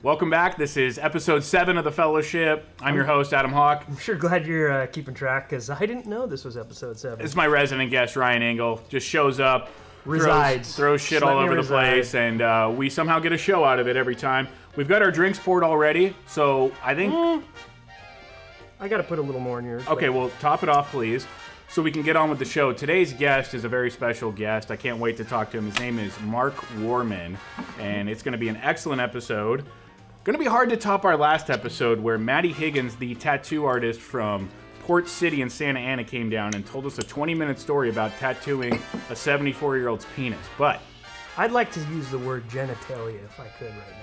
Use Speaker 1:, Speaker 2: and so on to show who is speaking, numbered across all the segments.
Speaker 1: Welcome back. This is episode 7 of The Fellowship. I'm your host, Adam Hawk.
Speaker 2: I'm sure glad you're keeping track, because I didn't know this was episode 7.
Speaker 1: It's my resident guest, Ryan Engle. Just shows up,
Speaker 2: Resides.
Speaker 1: throws shit all over the place, and we somehow get a show out of it every time. We've got our drinks poured already, so I think...
Speaker 2: I got to put a little more in yours.
Speaker 1: Okay, well, top it off, please, so we can get on with the show. Today's guest is a very special guest. I can't wait to talk to him. His name is Mark Warman, and it's going to be an excellent episode. Going to be hard to top our last episode where Maddie Higgins, the tattoo artist from Port City in Santa Ana, came down and told us a 20-minute story about tattooing a 74-year-old's penis. But
Speaker 2: I'd like to use the word genitalia if I could right now.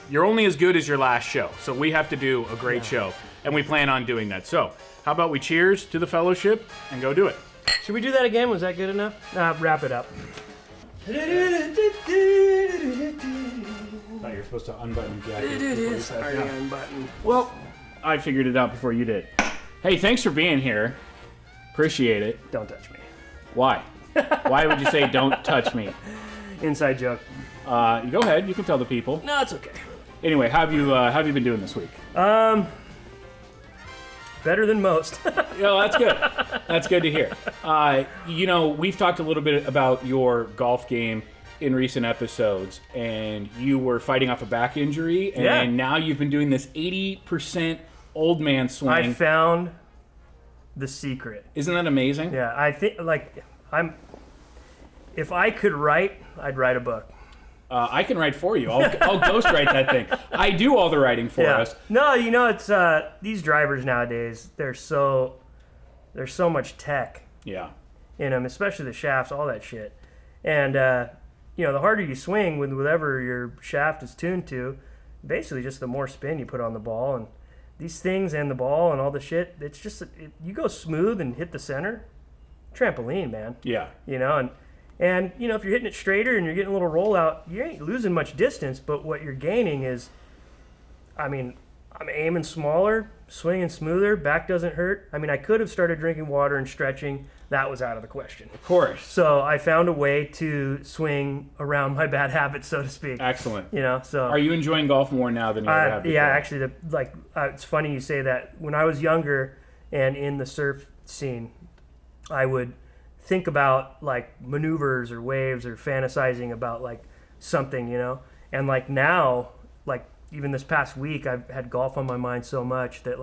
Speaker 1: You're only as good as your last show, so we have to do a great show, and we plan on doing that. So how about we cheers to the fellowship and go do it?
Speaker 2: Should we do that again? Was that good enough? Wrap it up.
Speaker 1: I thought you were supposed to unbutton your jacket.
Speaker 2: It is already unbuttoned.
Speaker 1: Well, I figured it out before you did. Hey, thanks for being here. Appreciate it.
Speaker 2: Don't touch me.
Speaker 1: Why? Why would you say don't touch me?
Speaker 2: Inside joke.
Speaker 1: Go ahead. You can tell the people.
Speaker 2: No, it's okay.
Speaker 1: Anyway, how have you been doing this week?
Speaker 2: Better than most.
Speaker 1: Yeah, that's good. That's good to hear. We've talked a little bit about your golf game in recent episodes, and you were fighting off a back injury, and now you've been doing this 80% old man swing.
Speaker 2: I found the secret.
Speaker 1: Isn't that amazing?
Speaker 2: Yeah, I think, if I could write, I'd write a book.
Speaker 1: I can write for you. I'll ghostwrite that thing. I do all the writing for us.
Speaker 2: No, it's these drivers nowadays. There's so much tech.
Speaker 1: Yeah.
Speaker 2: In them, especially the shafts, all that shit. And the harder you swing with whatever your shaft is tuned to, basically just the more spin you put on the ball. And these things and the ball and all the shit, it's just you go smooth and hit the center, trampoline, man.
Speaker 1: Yeah.
Speaker 2: And if you're hitting it straighter and you're getting a little rollout, you ain't losing much distance, but what you're gaining is, I'm aiming smaller, swinging smoother, back doesn't hurt. I could have started drinking water and stretching. That was out of the question.
Speaker 1: Of course.
Speaker 2: So I found a way to swing around my bad habits, so to speak.
Speaker 1: Excellent.
Speaker 2: So
Speaker 1: are you enjoying golf more now than you ever have before?
Speaker 2: Yeah, actually, it's funny you say that. When I was younger and in the surf scene, I would think about maneuvers or waves or fantasizing about something, and now, even this past week, I've had golf on my mind so much that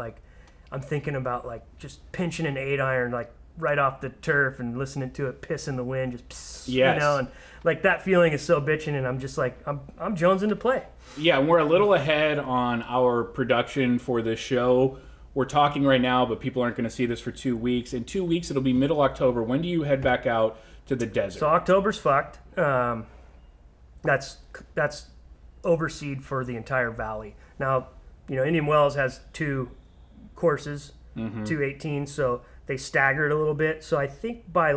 Speaker 2: I'm thinking about just pinching an 8-iron right off the turf and listening to it piss in the wind, just pss,
Speaker 1: yes.
Speaker 2: And that feeling is so bitching, and I'm just I'm jonesing to play.
Speaker 1: Yeah, and we're a little ahead on our production for this show. We're talking right now, but people aren't going to see this for 2 weeks. In 2 weeks, it'll be middle October. When do you head back out to the desert?
Speaker 2: So October's fucked. That's overseed for the entire valley. Now, Indian Wells has 2 courses, 2 18s, so they staggered a little bit. So I think by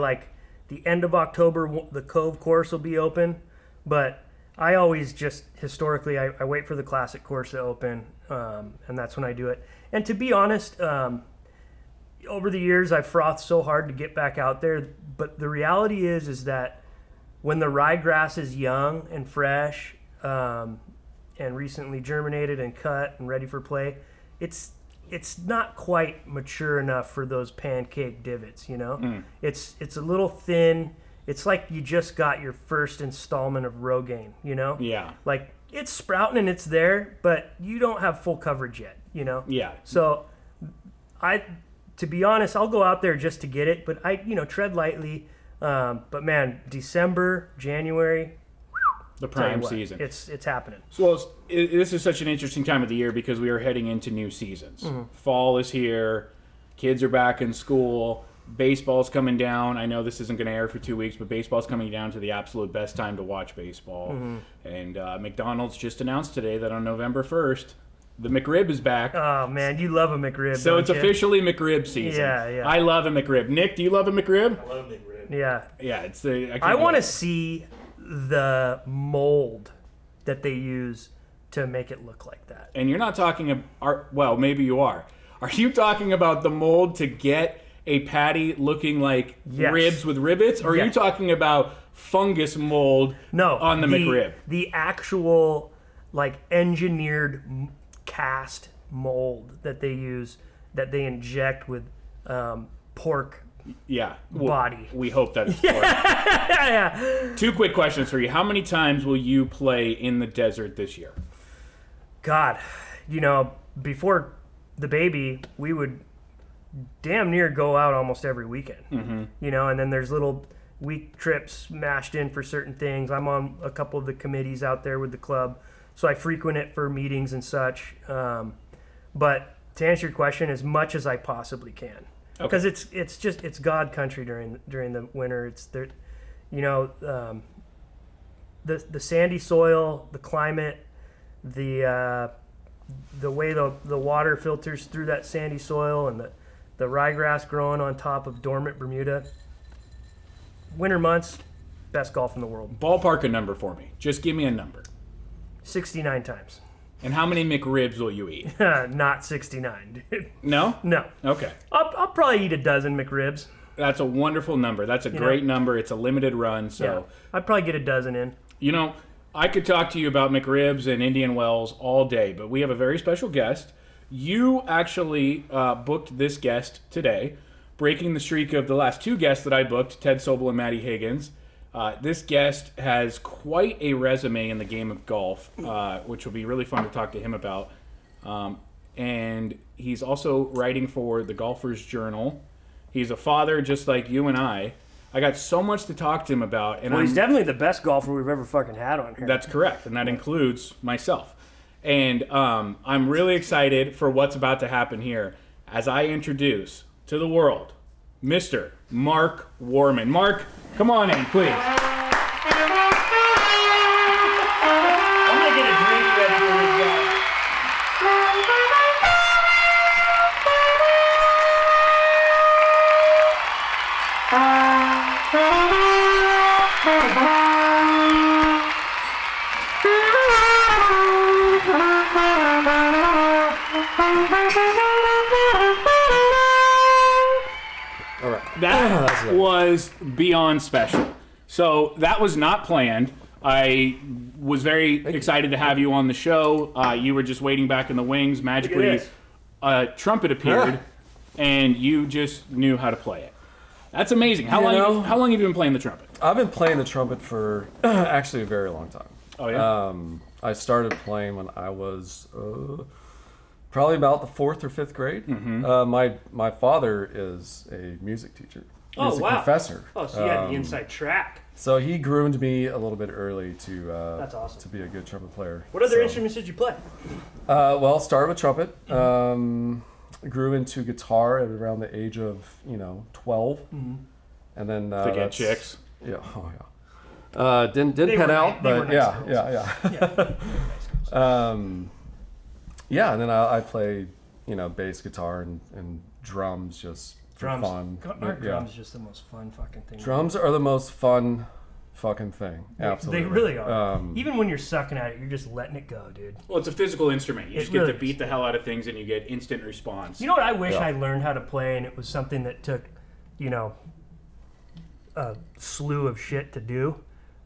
Speaker 2: the end of October, the Cove course will be open. But I always just, historically, I wait for the Classic course to open, and that's when I do it. And to be honest, over the years, I've frothed so hard to get back out there. But the reality is that when the ryegrass is young and fresh, and recently germinated and cut and ready for play, it's not quite mature enough for those pancake divots. It's a little thin. It's like you just got your first installment of Rogaine.
Speaker 1: Yeah.
Speaker 2: It's sprouting and it's there, but you don't have full coverage yet.
Speaker 1: Yeah.
Speaker 2: So to be honest, I'll go out there just to get it, but I tread lightly. But man, December, January,
Speaker 1: the prime season.
Speaker 2: It's happening.
Speaker 1: So this is such an interesting time of the year because we are heading into new seasons. Mm-hmm. Fall is here. Kids are back in school. Baseball's coming down. I know this isn't going to air for 2 weeks, but baseball's coming down to the absolute best time to watch baseball. Mm-hmm. And McDonald's just announced today that on November 1st, the McRib is back.
Speaker 2: Oh, man, you love a McRib,
Speaker 1: so it's officially McRib season.
Speaker 2: Yeah.
Speaker 1: I love a McRib. Nick, do you love a McRib?
Speaker 3: I love McRib.
Speaker 2: Yeah.
Speaker 1: Yeah, it's the...
Speaker 2: I want to see the mold that they use to make it look like that.
Speaker 1: And you're not talking... Well, maybe you are. Are you talking about the mold to get a patty looking like ribs with rivets? Or are you talking about fungus mold on the McRib?
Speaker 2: The actual... like engineered cast mold that they use, that they inject with pork body.
Speaker 1: We hope that it's pork.
Speaker 2: Yeah.
Speaker 1: 2 quick questions for you. How many times will you play in the desert this year?
Speaker 2: God, before the baby, we would damn near go out almost every weekend. And then there's little week trips mashed in for certain things. I'm on a couple of the committees out there with the club, so I frequent it for meetings and such. But to answer your question, as much as I possibly can, because it's God country during the winter. It's there, the sandy soil, the climate, the way the water filters through that sandy soil, and the ryegrass growing on top of dormant Bermuda. Winter months, best golf in the world.
Speaker 1: Ballpark a number for me. Just give me a number.
Speaker 2: 69 times.
Speaker 1: And how many McRibs will you eat?
Speaker 2: Not 69, dude.
Speaker 1: No?
Speaker 2: No.
Speaker 1: Okay.
Speaker 2: I'll probably eat a dozen McRibs.
Speaker 1: That's a wonderful number. That's a great number. It's a limited run, so...
Speaker 2: Yeah. I'd probably get a dozen in.
Speaker 1: I could talk to you about McRibs and Indian Wells all day, but we have a very special guest. You actually booked this guest today, breaking the streak of the last 2 guests that I booked, Ted Sobel and Maddie Higgins. This guest has quite a resume in the game of golf, which will be really fun to talk to him about. And he's also writing for the Golfer's Journal. He's a father just like you and I. I got so much to talk to him about. And
Speaker 2: he's definitely the best golfer we've ever fucking had on here.
Speaker 1: That's correct, and that includes myself. And I'm really excited for what's about to happen here as I introduce to the world Mr. Mark Warman. Mark, come on in, please.
Speaker 2: I'm gonna get a drink ready for this guy.
Speaker 1: All right. That was beyond special. So that was not planned. I was very excited to have you on the show. You were just waiting back in the wings. Magically, a trumpet appeared, and you just knew how to play it. That's amazing. How long have you been playing the trumpet?
Speaker 3: I've been playing the trumpet for actually a very long time.
Speaker 1: Oh, yeah?
Speaker 3: I started playing when I was probably about the 4th or 5th grade. My father is a music teacher. He's a professor.
Speaker 2: Oh, so you had the inside track.
Speaker 3: So he groomed me a little bit early to
Speaker 2: That's awesome.
Speaker 3: to be a good trumpet player.
Speaker 2: What other instruments did you play?
Speaker 3: Well, started with trumpet. Grew into guitar at around the age of 12, and then
Speaker 1: To get chicks.
Speaker 3: Yeah, didn't pan out, but yeah. And then I played bass guitar and drums just for fun.
Speaker 2: Drums is just the most fun fucking thing.
Speaker 3: Drums are the most fun fucking thing. Absolutely,
Speaker 2: they really are. Even when you're sucking at it, you're just letting it go, dude.
Speaker 1: Well, it's a physical instrument. You just get to beat the hell out of things, and you get instant response.
Speaker 2: You know what I wish I learned how to play, and it was something that took, a slew of shit to do,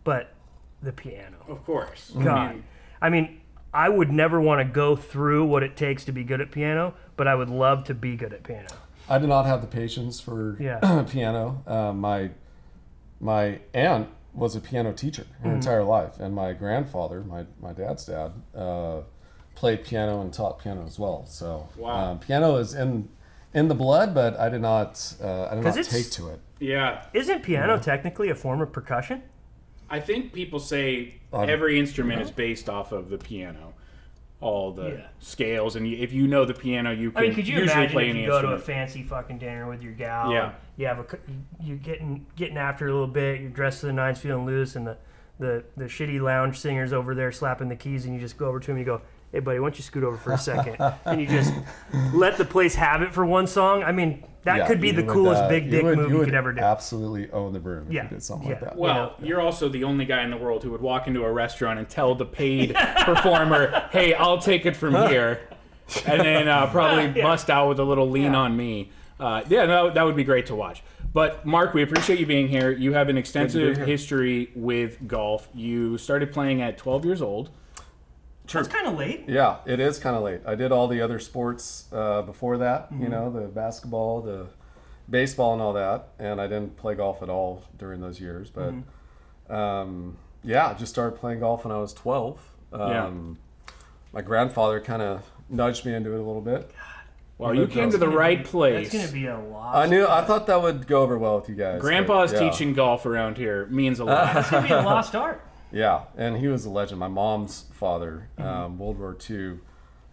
Speaker 2: but the piano.
Speaker 1: Of course.
Speaker 2: God. I mean, I would never want to go through what it takes to be good at piano, but I would love to be good at piano.
Speaker 3: I did not have the patience for piano. My aunt was a piano teacher her entire life, and my grandfather, my dad's dad, played piano and taught piano as well. So piano is in the blood, but I did not take to it.
Speaker 1: Yeah.
Speaker 2: Isn't piano technically a form of percussion?
Speaker 1: I think people say every instrument is based off of the piano. All the scales, and if you know the piano, you can
Speaker 2: could you
Speaker 1: usually
Speaker 2: imagine
Speaker 1: play
Speaker 2: if
Speaker 1: any
Speaker 2: you go
Speaker 1: instrument.
Speaker 2: to a fancy fucking dinner with your gal?
Speaker 1: Yeah.
Speaker 2: You have you're getting after it a little bit. You're dressed to the nines, feeling loose, and the shitty lounge singer's over there slapping the keys, and you just go over to him and you go, "Hey, buddy, why don't you scoot over for a second?" And you just let the place have it for one song. I mean, that could be the coolest big dick move you could ever do.
Speaker 3: Absolutely own the broom if you did something like that.
Speaker 1: Well, you're also the only guy in the world who would walk into a restaurant and tell the paid performer, "Hey, I'll take it from here," and then probably bust out with a little lean on me. That would be great to watch. But Mark, we appreciate you being here. You have an extensive history with golf. You started playing at 12 years old.
Speaker 2: That's kind of late.
Speaker 3: Yeah, it is kind of late. I did all the other sports before that, you know, the basketball, the baseball and all that, and I didn't play golf at all during those years. But I just started playing golf when I was 12. My grandfather kind of nudged me into it a little bit.
Speaker 1: Well, you came to the right place.
Speaker 2: It's going to be a lot.
Speaker 3: I thought that would go over well with you guys.
Speaker 1: Grandpa's teaching golf around here means a lot.
Speaker 2: It's going to be a lost art.
Speaker 3: Yeah, and he was a legend. My mom's father, World War II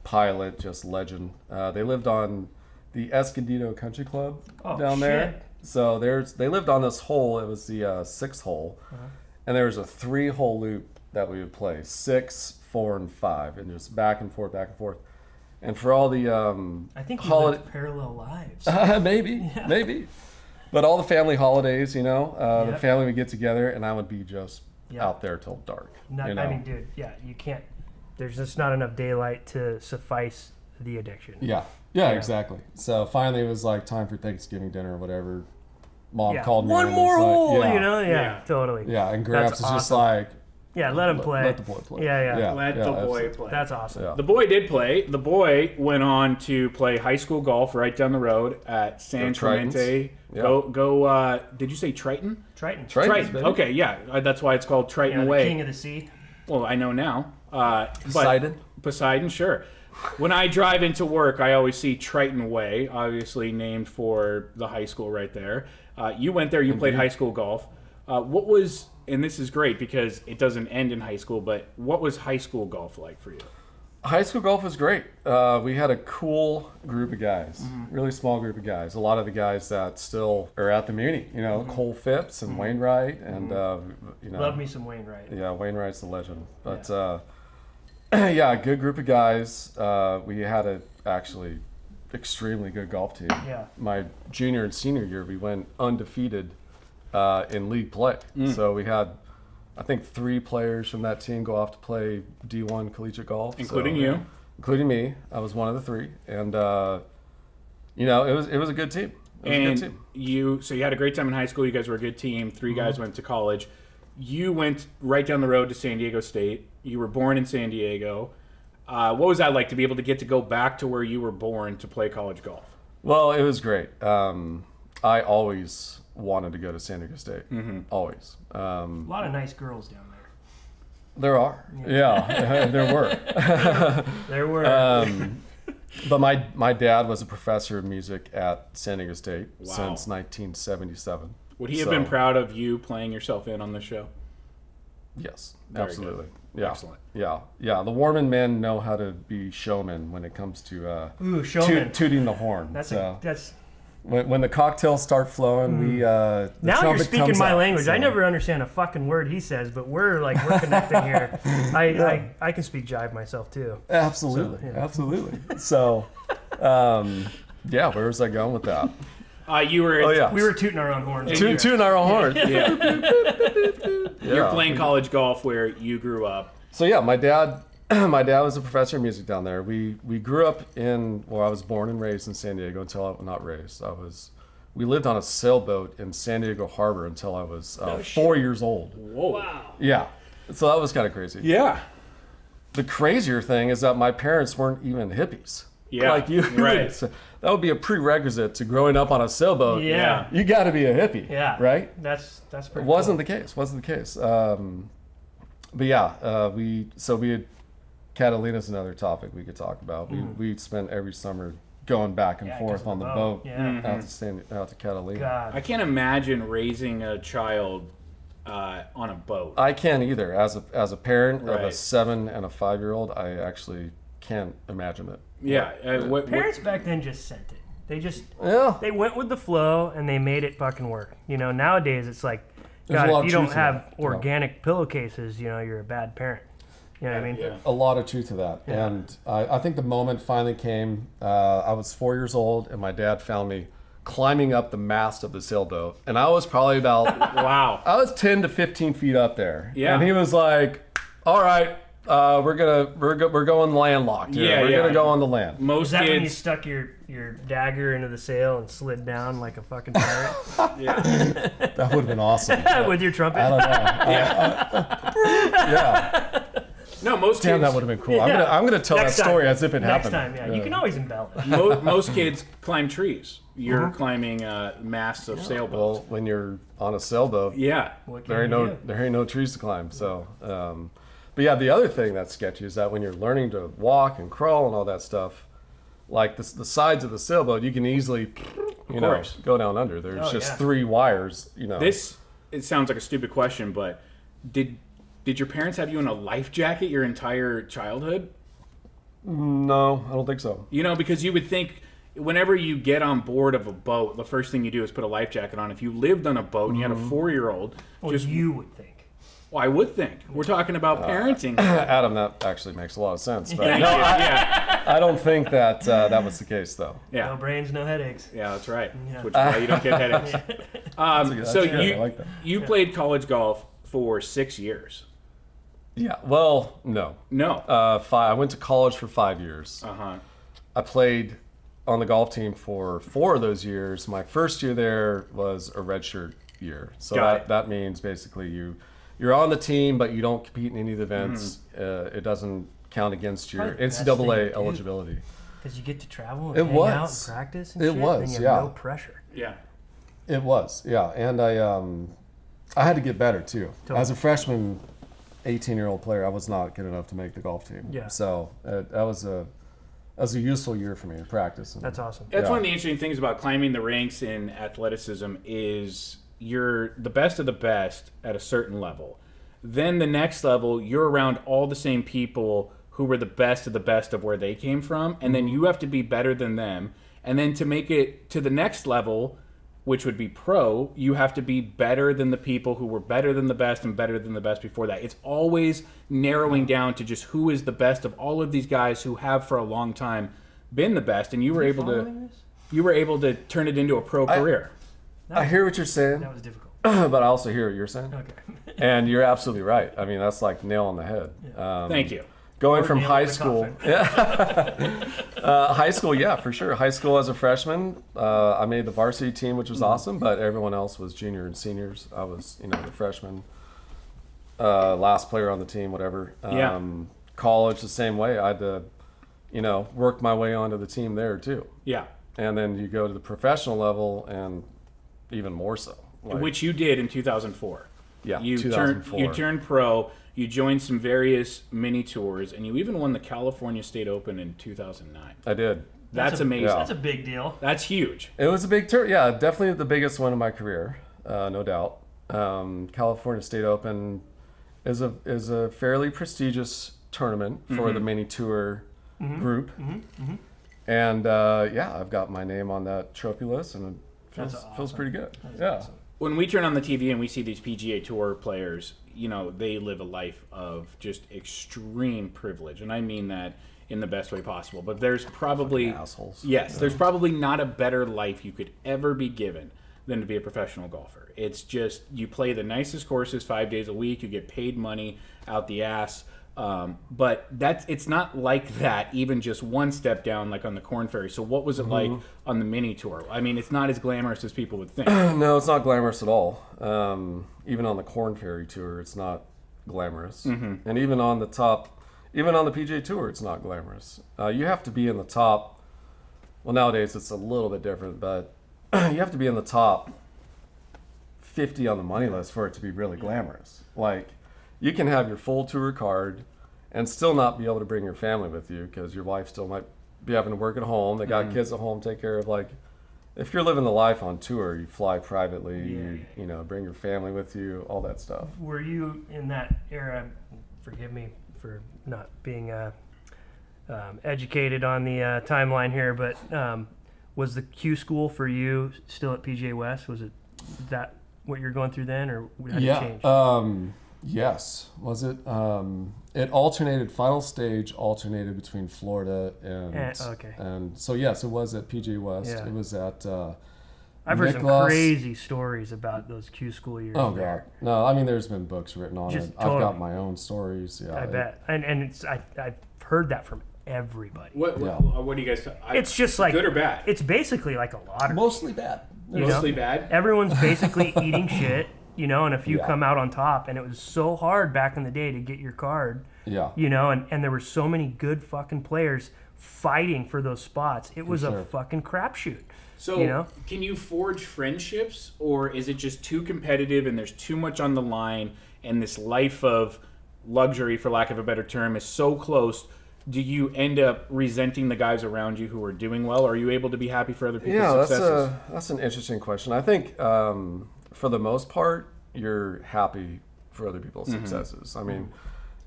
Speaker 3: pilot, just legend. They lived on the Escondido Country Club down there. So they lived on this hole. It was the 6th hole, and there was a 3-hole loop that we would play 6, 4, and 5, and just back and forth, back and forth. And for all the
Speaker 2: I think we lived parallel lives.
Speaker 3: maybe. But all the family holidays, you know, the family would get together, and I would be just out there till dark.
Speaker 2: I mean, dude, you can't. There's just not enough daylight to suffice the addiction.
Speaker 3: Yeah, exactly. So finally, it was like time for Thanksgiving dinner or whatever. Mom called me.
Speaker 2: One more hole, you know? Totally.
Speaker 3: Yeah, and Gramps is just like.
Speaker 2: Yeah, let him play.
Speaker 3: Let the boy play.
Speaker 1: Let the boy play.
Speaker 2: That's awesome.
Speaker 3: Yeah.
Speaker 1: The boy did play. The boy went on to play high school golf right down the road at San Clemente. Go. Did you say Triton?
Speaker 2: Triton.
Speaker 1: Okay, yeah. That's why it's called Triton Way.
Speaker 2: King of the Sea.
Speaker 1: Well, I know now.
Speaker 3: Poseidon,
Speaker 1: sure. When I drive into work, I always see Triton Way, obviously named for the high school right there. You went there. You played high school golf. What was... And this is great because it doesn't end in high school, but what was high school golf like for you?
Speaker 3: High school golf was great. We had a cool group of guys, really small group of guys. A lot of the guys that still are at the Muni, you know, Cole Phipps and Wainwright, and you know,
Speaker 2: love me some Wainwright.
Speaker 3: Yeah, Wainwright's the legend. But a good group of guys. We had a actually extremely good golf team.
Speaker 2: Yeah.
Speaker 3: My junior and senior year, we went undefeated in league play. So we had, I think, 3 players from that team go off to play D1 collegiate golf,
Speaker 1: including you,
Speaker 3: including me. I was one of the 3, and you know, it was a good team.
Speaker 1: You had a great time in high school. You guys were a good team. 3 guys went to college. You went right down the road to San Diego State. You were born in San Diego. What was that like to be able to go back to where you were born to play college golf?
Speaker 3: Well, it was great. I always wanted to go to San Diego State. Always.
Speaker 2: A lot of nice girls down there.
Speaker 3: There are. Yeah, there were.
Speaker 2: There were.
Speaker 3: But my dad was a professor of music at San Diego State since 1977.
Speaker 1: Would he have been proud of you playing yourself in on this show?
Speaker 3: Yes,
Speaker 1: Very
Speaker 3: absolutely.
Speaker 1: Good.
Speaker 3: Yeah.
Speaker 1: Excellent.
Speaker 3: Yeah. The Warman men know how to be showmen when it comes to
Speaker 2: showmen.
Speaker 3: tooting the horn.
Speaker 2: That's
Speaker 3: when the cocktails start flowing, we the
Speaker 2: now you're speaking my language.
Speaker 3: So.
Speaker 2: I never understand a fucking word he says, but we're connecting here. I can speak jive myself too.
Speaker 3: Absolutely, absolutely. So, where was I going with that?
Speaker 1: We
Speaker 2: were tooting our own horns.
Speaker 3: Tooting our own horn.
Speaker 1: You're playing college golf where you grew up.
Speaker 3: So yeah, my dad was a professor of music down there. We grew up I was born and raised in San Diego until we lived on a sailboat in San Diego Harbor until I was 4 years old.
Speaker 1: Whoa. Wow.
Speaker 3: Yeah. So that was kind of crazy.
Speaker 1: Yeah.
Speaker 3: The crazier thing is that my parents weren't even hippies.
Speaker 1: Yeah.
Speaker 3: Like you,
Speaker 1: right.
Speaker 3: So that would be a prerequisite to growing up on a sailboat.
Speaker 2: Yeah.
Speaker 3: You got to be a hippie.
Speaker 2: Yeah.
Speaker 3: Right?
Speaker 2: That's pretty
Speaker 3: It wasn't the case. But yeah, we had Catalina's another topic we could talk about. We spent every summer going back and forth on the boat out to Catalina.
Speaker 2: God.
Speaker 1: I can't imagine raising a child on a boat.
Speaker 3: I can't either. As a parent of a
Speaker 1: Right.
Speaker 3: 7 and a 5-year-old, I actually can't imagine it.
Speaker 1: Yeah.
Speaker 2: Parents back then just sent it. They just
Speaker 3: They
Speaker 2: went with the flow and they made it fucking work. You know, nowadays it's like,
Speaker 3: There's a lot
Speaker 2: God,
Speaker 3: of
Speaker 2: if you don't
Speaker 3: truth in
Speaker 2: have
Speaker 3: that,
Speaker 2: organic pillowcases, you know, you're a bad parent. You know what I mean?
Speaker 1: Yeah.
Speaker 3: A lot of truth to that.
Speaker 2: Yeah.
Speaker 3: And I think the moment finally came. I was 4 years old, and my dad found me climbing up the mast of the sailboat. And I was probably about,
Speaker 1: Wow.
Speaker 3: I was 10 to 15 feet up there.
Speaker 1: Yeah.
Speaker 3: And he was like, all right, we're going landlocked here.
Speaker 1: Yeah,
Speaker 3: we're
Speaker 1: yeah.
Speaker 3: going to go on the land.
Speaker 1: Most
Speaker 2: Is that when you
Speaker 1: kids.
Speaker 2: stuck your dagger into the sail and slid down like a fucking pirate
Speaker 1: Yeah.
Speaker 3: That would have been awesome.
Speaker 2: with your trumpet?
Speaker 3: I don't know. Yeah.
Speaker 1: No, most
Speaker 3: Damn,
Speaker 1: kids,
Speaker 3: that would have been cool.
Speaker 2: Yeah.
Speaker 3: I'm gonna tell
Speaker 2: Next
Speaker 3: that story
Speaker 2: time.
Speaker 3: as if it
Speaker 2: Next
Speaker 3: happened.
Speaker 2: time, yeah. You can always embellish.
Speaker 1: most kids climb trees. You're climbing masts of sailboats.
Speaker 3: Well, when you're on a sailboat,
Speaker 1: Yeah.
Speaker 2: What can
Speaker 3: there ain't
Speaker 2: you
Speaker 3: no
Speaker 2: do?
Speaker 3: there ain't no trees to climb. So, but yeah, the other thing that's sketchy is that when you're learning to walk and crawl and all that stuff, like the sides of the sailboat, you can easily,
Speaker 1: course.
Speaker 3: go down under. There's
Speaker 2: Oh,
Speaker 3: just
Speaker 2: yeah.
Speaker 3: 3 wires.
Speaker 1: It sounds like a stupid question, but did your parents have you in a life jacket your entire childhood?
Speaker 3: No, I don't think so.
Speaker 1: Because you would think whenever you get on board of a boat, the first thing you do is put a life jacket on. If you lived on a boat and you had a 4-year-old,
Speaker 2: Well, you would think.
Speaker 1: well, I would think. We're talking about parenting.
Speaker 3: Adam, that actually makes a lot of sense. But
Speaker 1: Thank
Speaker 3: no,
Speaker 1: you. Yeah.
Speaker 3: I don't think that that was the case, though.
Speaker 1: Yeah.
Speaker 2: No brains, no headaches.
Speaker 1: Yeah, that's right.
Speaker 2: Yeah.
Speaker 1: Which is why you don't get headaches. So
Speaker 3: That's good. I like that.
Speaker 1: you played college golf for 6 years.
Speaker 3: Yeah. Well, no.
Speaker 1: No.
Speaker 3: 5. I went to college for 5 years.
Speaker 1: Uh-huh.
Speaker 3: I played on the golf team for 4 of those years. My first year there was a redshirt year. So
Speaker 1: Got it.
Speaker 3: that means basically you're on the team, but you don't compete in any of the events.
Speaker 1: Mm-hmm.
Speaker 3: It doesn't count against your
Speaker 2: Probably the best thing to
Speaker 3: NCAA
Speaker 2: do.
Speaker 3: eligibility.
Speaker 2: Because you get to travel and
Speaker 3: It
Speaker 2: hang
Speaker 3: was.
Speaker 2: out and practice and
Speaker 3: It
Speaker 2: shit.
Speaker 3: was,
Speaker 2: And you
Speaker 3: yeah.
Speaker 2: have no pressure.
Speaker 1: Yeah.
Speaker 3: It was, yeah. And I had to get better too.
Speaker 2: Totally.
Speaker 3: As a freshman, 18-year-old player, I was not good enough to make the golf team.
Speaker 2: Yeah.
Speaker 3: So that was a useful year for me to practice. And,
Speaker 2: That's awesome.
Speaker 1: That's
Speaker 3: Yeah.
Speaker 1: one of the interesting things about climbing the ranks in athleticism is you're the best of the best at a certain level. Then the next level, you're around all the same people who were the best of where they came from, and then you have to be better than them. And then to make it to the next level, which would be pro, you have to be better than the people who were better than the best and better than the best before that. It's always narrowing down to just who is the best of all of these guys who have for a long time been the best, and you were able to turn it into a pro career.
Speaker 3: I hear what you're saying,
Speaker 2: That was difficult.
Speaker 3: but I also hear what you're saying.
Speaker 2: Okay.
Speaker 3: And you're absolutely right. I mean, that's like nail on the head.
Speaker 1: Thank you.
Speaker 3: Going
Speaker 2: Or
Speaker 3: from
Speaker 2: nail
Speaker 3: high
Speaker 2: in the
Speaker 3: school,
Speaker 2: coffin.
Speaker 3: high school, yeah, for sure. High school as a freshman, I made the varsity team, which was awesome, but everyone else was junior and seniors. I was, the freshman, last player on the team, whatever.
Speaker 1: Yeah.
Speaker 3: College, the same way. I had to, work my way onto the team there too.
Speaker 1: Yeah.
Speaker 3: And then you go to the professional level, and even more so. Like,
Speaker 1: Which you did in 2004.
Speaker 3: Yeah,
Speaker 1: you
Speaker 3: 2004.
Speaker 1: You turned pro. You joined some various mini tours, and you even won the California State Open in 2009.
Speaker 3: I did.
Speaker 1: That's amazing.
Speaker 3: yeah.
Speaker 2: That's a big deal.
Speaker 1: That's huge.
Speaker 3: It was a big tour. Yeah, definitely the biggest one of my career, no doubt. California State Open is a fairly prestigious tournament for the mini tour group. And yeah, I've got my name on that trophy list, and it feels,
Speaker 2: That's awesome.
Speaker 3: feels pretty good.
Speaker 2: That's
Speaker 3: yeah.
Speaker 2: awesome.
Speaker 1: When we turn on the TV and we see these PGA Tour players, they live a life of just extreme privilege, and I mean that in the best way possible. But there's probably
Speaker 3: Fucking assholes.
Speaker 1: Yes, there's probably not a better life you could ever be given than to be a professional golfer. It's just you play the nicest courses 5 days a week. You get paid money out the ass. But it's not like that, even just one step down, like on the Corn Ferry. So what was it like on the mini tour? I mean, it's not as glamorous as people would think.
Speaker 3: No, it's not glamorous at all. Even on the Corn Ferry Tour, it's not glamorous. And even on the PGA Tour, it's not glamorous. You have to be in the top. Well, nowadays it's a little bit different, but you have to be in the top 50 on the money list for it to be really glamorous. Like, you can have your full tour card and still not be able to bring your family with you because your wife still might be having to work at home. They got kids at home, take care of. Like, if you're living the life on tour, you fly privately, you bring your family with you, all that stuff.
Speaker 2: Were you in that era? Forgive me for not being educated on the timeline here, but was the Q school for you still at PGA West? Was it that what you're going through then, or had it changed?
Speaker 3: Yes. Was it? It alternated. Final stage alternated between Florida and
Speaker 2: okay.
Speaker 3: And so yes, it was at PGA West.
Speaker 2: Yeah.
Speaker 3: It was at.
Speaker 2: I've heard some
Speaker 3: Nicholas-
Speaker 2: crazy stories about those Q school years.
Speaker 3: Oh
Speaker 2: there.
Speaker 3: god, no! I mean, there's been books written on
Speaker 2: Just
Speaker 3: it. I've got
Speaker 2: totally.
Speaker 3: my own stories. Yeah,
Speaker 2: I bet, and it's I've heard that from everybody.
Speaker 1: What do you guys?
Speaker 2: It's just like
Speaker 1: good or bad?
Speaker 2: It's basically like a lottery.
Speaker 3: mostly bad.
Speaker 2: You know?
Speaker 1: Mostly bad.
Speaker 2: Everyone's basically eating shit you know, and a few come out on top. And it was so hard back in the day to get your card, you know, and there were so many good fucking players fighting for those spots. It was a fucking crapshoot.
Speaker 1: So,
Speaker 2: you know?
Speaker 1: Can you forge friendships, or is it just too competitive and there's too much on the line, and this life of luxury, for lack of a better term, is so close? Do you end up resenting the guys around you who are doing well, or are you able to be happy for other people's successes?
Speaker 3: That's an interesting question. I think for the most part, you're happy for other people's successes. I mean,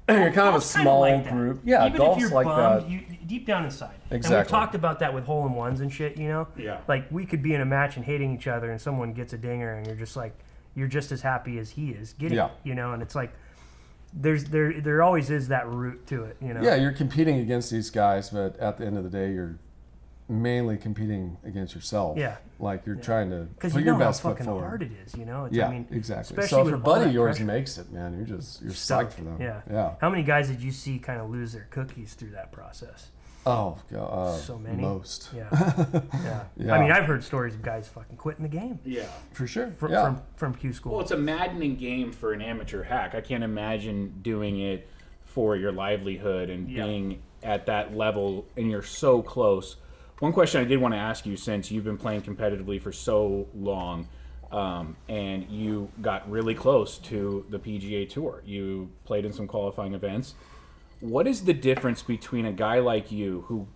Speaker 3: you're kind of a small group. Yeah,
Speaker 2: even
Speaker 3: golf's
Speaker 2: if you're
Speaker 3: like
Speaker 2: bummed,
Speaker 3: that.
Speaker 2: you deep down inside.
Speaker 3: Exactly.
Speaker 2: And we talked about that with hole-in-ones and shit, you know?
Speaker 1: Yeah.
Speaker 2: Like, we could be in a match and hating each other, and someone gets a dinger, and you're just like, you're just as happy as he is getting it, you know? And it's like, there always is that root to it, you know?
Speaker 3: Yeah, you're competing against these guys, but at the end of the day, you're mainly competing against yourself.
Speaker 2: Yeah.
Speaker 3: Like you're trying to put
Speaker 2: you
Speaker 3: your
Speaker 2: know
Speaker 3: best
Speaker 2: how
Speaker 3: foot
Speaker 2: fucking
Speaker 3: forward.
Speaker 2: hard it is, you know? It's,
Speaker 3: Yeah,
Speaker 2: I mean,
Speaker 3: exactly.
Speaker 2: especially
Speaker 3: So if
Speaker 2: with
Speaker 3: a
Speaker 2: all
Speaker 3: buddy
Speaker 2: that
Speaker 3: of yours
Speaker 2: pressure.
Speaker 3: makes it, man, you're psyched for them.
Speaker 2: Yeah. How many guys did you see kind of lose their cookies through that process?
Speaker 3: Oh, God,
Speaker 2: so many.
Speaker 3: Most.
Speaker 2: Yeah.
Speaker 3: Yeah.
Speaker 2: I mean, I've heard stories of guys fucking quitting the game.
Speaker 1: Yeah.
Speaker 3: For sure.
Speaker 2: From Q school.
Speaker 1: Well, it's a maddening game for an amateur hack. I can't imagine doing it for your livelihood and being at that level, and you're so close. One question I did want to ask you, since you've been playing competitively for so long, and you got really close to the PGA Tour. You played in some qualifying events. What is the difference between a guy like you, who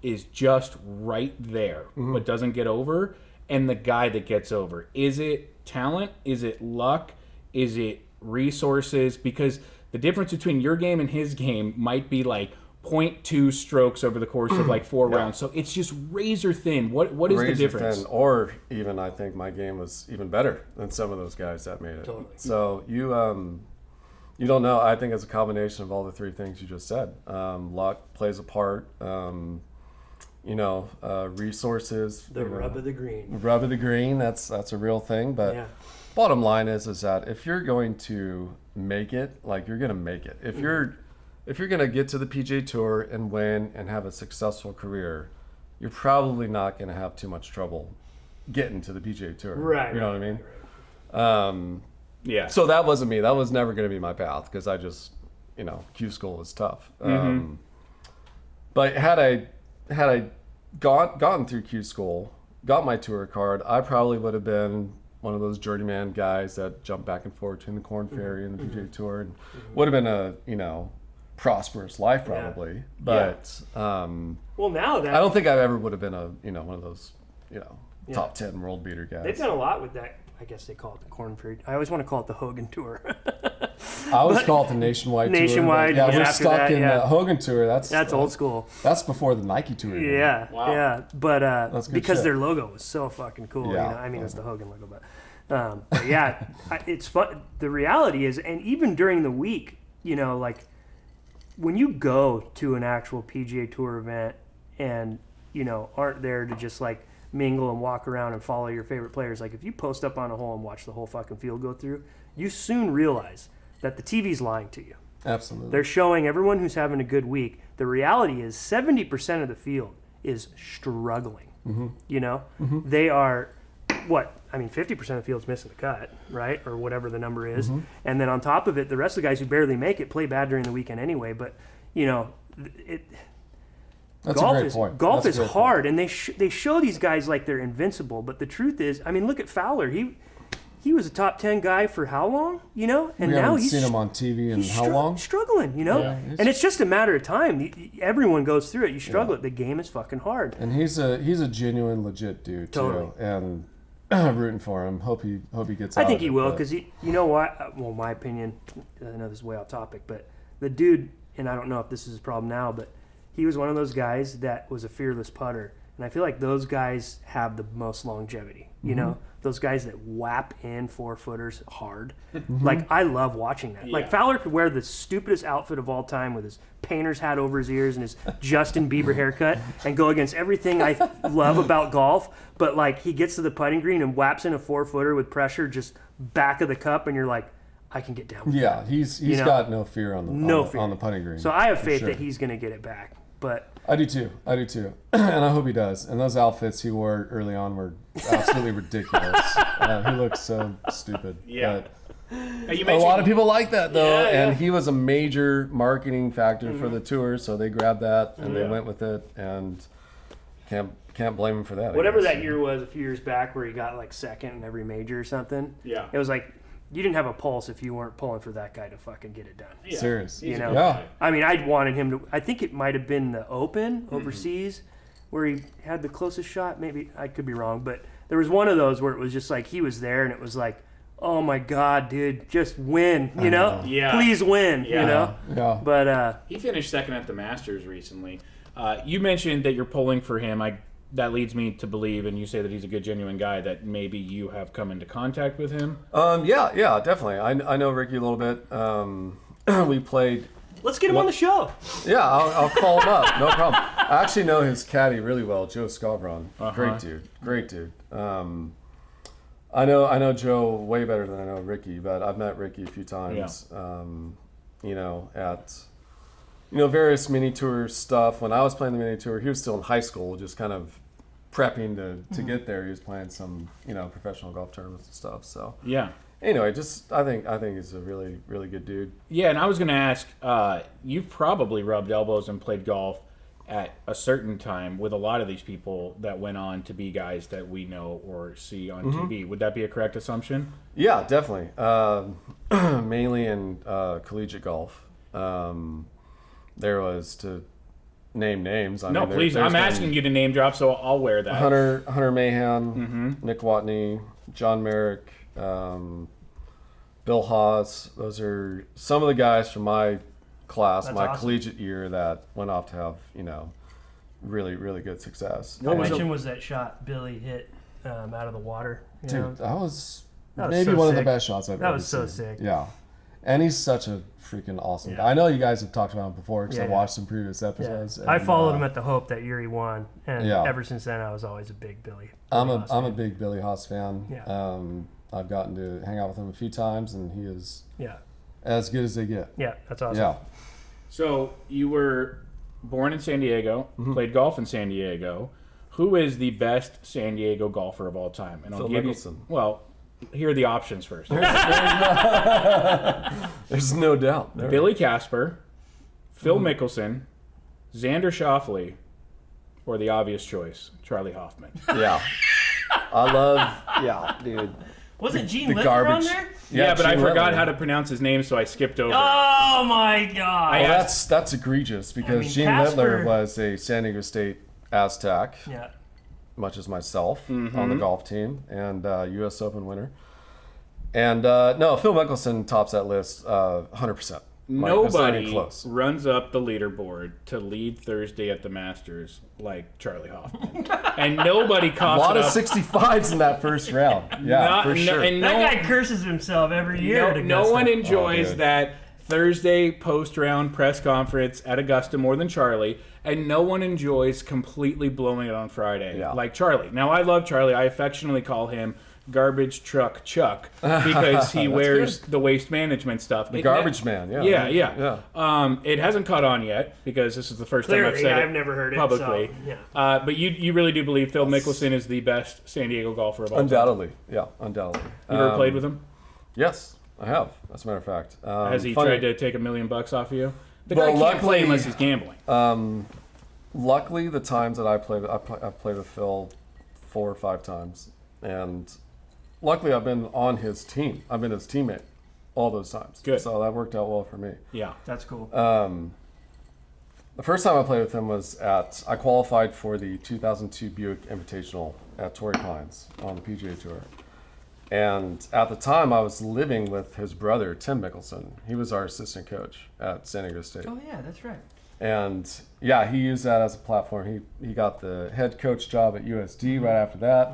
Speaker 1: is just right there but doesn't get over, and the guy that gets over? Is it talent? Is it luck? Is it resources? Because the difference between your game and his game might be like 0.2 strokes over the course of like 4 rounds. So it's just razor thin. What is the difference?
Speaker 3: Thin, or even I think my game was even better than some of those guys that made it.
Speaker 2: Totally.
Speaker 3: So you don't know. I think it's a combination of all the three things you just said. Luck plays a part. Resources.
Speaker 2: The rub of the green.
Speaker 3: Rub of the green. That's a real thing. But bottom line is that if you're going to make it, like you're going to make it. If you're going to get to the PGA Tour and win and have a successful career, you're probably not going to have too much trouble getting to the PGA Tour.
Speaker 2: Right.
Speaker 3: You know what I mean?
Speaker 1: Yeah.
Speaker 3: So that wasn't me. That was never going to be my path because I just, Q school was tough. But had I gotten through Q school, got my tour card, I probably would have been one of those journeyman guys that jumped back and forth between the Corn Ferry and the PGA Tour, and would have been a prosperous life probably. But
Speaker 2: well, now that
Speaker 3: I don't think I ever would have been one of those top 10 world beater guys.
Speaker 2: they've done a lot with that. I guess they call it the Corn Ferry. I always want to call it the Hogan Tour.
Speaker 3: I always call it the Nationwide Tour.
Speaker 2: Nationwide,
Speaker 3: Yeah, we're
Speaker 2: after
Speaker 3: stuck
Speaker 2: that,
Speaker 3: in the Hogan Tour. That's
Speaker 2: old school.
Speaker 3: That's before the Nike Tour.
Speaker 2: Yeah,
Speaker 1: Wow.
Speaker 2: yeah. But because
Speaker 3: shit.
Speaker 2: their logo was so fucking cool.
Speaker 3: Yeah.
Speaker 2: I mean, it's the Hogan logo, but yeah, it's fun. The reality is, and even during the week, like when you go to an actual PGA Tour event and aren't there to just like mingle and walk around and follow your favorite players, like if you post up on a hole and watch the whole fucking field go through, you soon realize that the TV's lying to you.
Speaker 3: Absolutely.
Speaker 2: They're showing everyone who's having a good week. The reality is 70% of the field is struggling. They are 50% of the field's missing the cut, right? Or whatever the number is. And then on top of it, the rest of the guys who barely make it play bad during the weekend anyway. But,
Speaker 3: That's a great point.
Speaker 2: Golf is hard, and they show these guys like they're invincible. But the truth is, I mean, look at Fowler. He was a top 10 guy for how long? And
Speaker 3: we
Speaker 2: now
Speaker 3: haven't
Speaker 2: he's
Speaker 3: seen him on TV in how long?
Speaker 2: Struggling,
Speaker 3: Yeah,
Speaker 2: and it's just a matter of time. Everyone goes through it. You struggle. The game is fucking hard.
Speaker 3: And he's a genuine, legit dude
Speaker 2: Totally.
Speaker 3: too. And rooting for him. Hope he gets.
Speaker 2: I think he will, because you know what? Well, my opinion. I know this is way off topic, but the dude, and I don't know if this is his problem now, but he was one of those guys that was a fearless putter, and I feel like those guys have the most longevity. Those guys that whap in 4-footers hard. Like, I love watching that. Like, Fowler could wear the stupidest outfit of all time with his painter's hat over his ears and his Justin Bieber haircut and go against everything I love about golf. But, like, he gets to the putting green and whaps in a 4-footer with pressure just back of the cup, and you're like, I can get down with that.
Speaker 3: He's got no fear on the putting green.
Speaker 2: So I have faith
Speaker 3: sure.
Speaker 2: that he's going to get it back. But
Speaker 3: I do too. And I hope he does. And those outfits he wore early on were absolutely ridiculous. He looks so stupid.
Speaker 1: Yeah.
Speaker 3: A lot of people like that though,
Speaker 1: Yeah.
Speaker 3: and he was a major marketing factor for the tour, so they grabbed that and they went with it, and can't blame him for that.
Speaker 2: Whatever that year was a few years back where he got like second in every major or something.
Speaker 1: Yeah.
Speaker 2: It was like you didn't have a pulse if you weren't pulling for that guy to fucking get it done.
Speaker 1: Yeah.
Speaker 3: Serious.
Speaker 2: You know?
Speaker 3: Yeah.
Speaker 2: I mean, I'd wanted him to. I think it might have been the Open overseas where he had the closest shot. Maybe I could be wrong, but there was one of those where it was just like he was there and it was like, oh my God, dude, just win, you know?
Speaker 1: Yeah.
Speaker 2: Please win, you know?
Speaker 3: Yeah.
Speaker 2: But
Speaker 1: he finished second at the Masters recently. You mentioned that you're pulling for him. That leads me to believe, and you say that he's a good, genuine guy, that maybe you have come into contact with him.
Speaker 3: Yeah, definitely. I know Ricky a little bit. We played.
Speaker 2: let's get him on the show.
Speaker 3: Yeah, I'll call him up. No problem. I actually know his caddy really well, Joe Scavron. Great dude. I know Joe way better than I know Ricky, but I've met Ricky a few times. At various mini tour stuff. When I was playing the mini tour, he was still in high school, just kind of prepping to get there. He was playing some professional golf tournaments and stuff. So
Speaker 1: Yeah.
Speaker 3: anyway, I think he's a really, really good dude.
Speaker 1: Yeah, and I was going to ask, you've probably rubbed elbows and played golf at a certain time with a lot of these people that went on to be guys that we know or see on TV. Would that be a correct assumption?
Speaker 3: Yeah, definitely. Mainly in collegiate golf. There was, to name names.
Speaker 1: Please. I'm asking you to name drop, so I'll wear that.
Speaker 3: Hunter Mahan, Nick Watney, John Merrick, Bill Haas. Those are some of the guys from my class,
Speaker 2: That's
Speaker 3: my
Speaker 2: awesome.
Speaker 3: collegiate year, that went off to have really, really good success.
Speaker 2: How mention was that shot Billy hit out of the water?
Speaker 3: Dude, that was
Speaker 2: That was
Speaker 3: maybe
Speaker 2: so
Speaker 3: one of the
Speaker 2: sick.
Speaker 3: best shots I've
Speaker 2: That
Speaker 3: ever
Speaker 2: was so
Speaker 3: seen.
Speaker 2: sick.
Speaker 3: Yeah. And he's such a freaking awesome
Speaker 2: Yeah.
Speaker 3: guy. I know you guys have talked about him before because I
Speaker 2: Yeah.
Speaker 3: watched some previous
Speaker 2: Yeah.
Speaker 3: episodes.
Speaker 2: I
Speaker 3: and,
Speaker 2: followed him at the Hope that year he won, and
Speaker 3: Yeah.
Speaker 2: ever since then I was always a big Billy.
Speaker 3: I'm
Speaker 2: Haas
Speaker 3: a
Speaker 2: fan.
Speaker 3: big Billy Haas fan.
Speaker 2: Yeah.
Speaker 3: I've gotten to hang out with him a few times, and he is
Speaker 2: Yeah,
Speaker 3: as good as they get.
Speaker 2: yeah, that's awesome.
Speaker 3: Yeah.
Speaker 1: So you were born in San Diego, played golf in San Diego. Who is the best San Diego golfer of all time? And
Speaker 3: Phil
Speaker 1: give
Speaker 3: Mickelson.
Speaker 1: Well, here are the options first.
Speaker 3: There's no doubt. There.
Speaker 1: Billy Casper, Phil Mickelson, Xander Schauffele, or the obvious choice, Charlie Hoffman.
Speaker 3: Yeah. I love, dude.
Speaker 2: Wasn't Gene
Speaker 3: the
Speaker 2: Littler on
Speaker 3: garbage.
Speaker 2: there?
Speaker 1: Yeah, but I
Speaker 3: Gene
Speaker 1: forgot
Speaker 3: Littler.
Speaker 1: how to pronounce his name, so I skipped over.
Speaker 2: Oh my God!
Speaker 3: Well, that's egregious because
Speaker 2: mean,
Speaker 3: Gene
Speaker 2: Casper-
Speaker 3: Littler was a San Diego State Aztec,
Speaker 2: Yeah,
Speaker 3: much as myself, on the golf team, and U.S. Open winner. And no, Phil Mickelson tops that list 100%.
Speaker 1: Nobody
Speaker 3: close.
Speaker 1: runs up the leaderboard to lead Thursday at the Masters like Charlie Hoffman. And nobody
Speaker 3: A
Speaker 1: coughs
Speaker 3: lot
Speaker 1: it
Speaker 3: of
Speaker 1: up.
Speaker 3: 65s in that first round. Yeah, for sure.
Speaker 1: And
Speaker 2: that guy curses himself every year. at
Speaker 1: no
Speaker 2: Augusta.
Speaker 1: one enjoys
Speaker 3: dude.
Speaker 1: that Thursday post-round press conference at Augusta more than Charlie, and no one enjoys completely blowing it on Friday like Charlie. Now, I love Charlie. I affectionately call him Garbage Truck Chuck because he wears the waste management stuff.
Speaker 3: The garbage man,
Speaker 1: Yeah. It hasn't caught on yet because this is the first time I've
Speaker 2: Clearly,
Speaker 1: said it
Speaker 2: I've never heard it
Speaker 1: publicly.
Speaker 2: So, yeah.
Speaker 1: But you really do believe Phil Mickelson is the best San Diego golfer of all time?
Speaker 3: Undoubtedly. Yeah, undoubtedly.
Speaker 1: You ever played with him?
Speaker 3: Yes, I have, as a matter of fact.
Speaker 1: Has he
Speaker 3: funny-
Speaker 1: tried to take $1 million off of you? The
Speaker 3: Well,
Speaker 1: guy can't play
Speaker 3: luckily-
Speaker 1: unless he's gambling.
Speaker 3: Luckily, the times that I played, I've played with Phil 4 or 5 times, and luckily I've been on his team. I've been his teammate all those times.
Speaker 1: Good.
Speaker 3: So that worked out well for me.
Speaker 1: Yeah.
Speaker 2: That's cool.
Speaker 3: The first time I played with him was I qualified for the 2002 Buick Invitational at Torrey Pines on the PGA Tour. And at the time, I was living with his brother, Tim Mickelson. He was our assistant coach at San Diego State.
Speaker 2: Oh yeah, that's right.
Speaker 3: And yeah, he used that as a platform. He got the head coach job at USD right after that,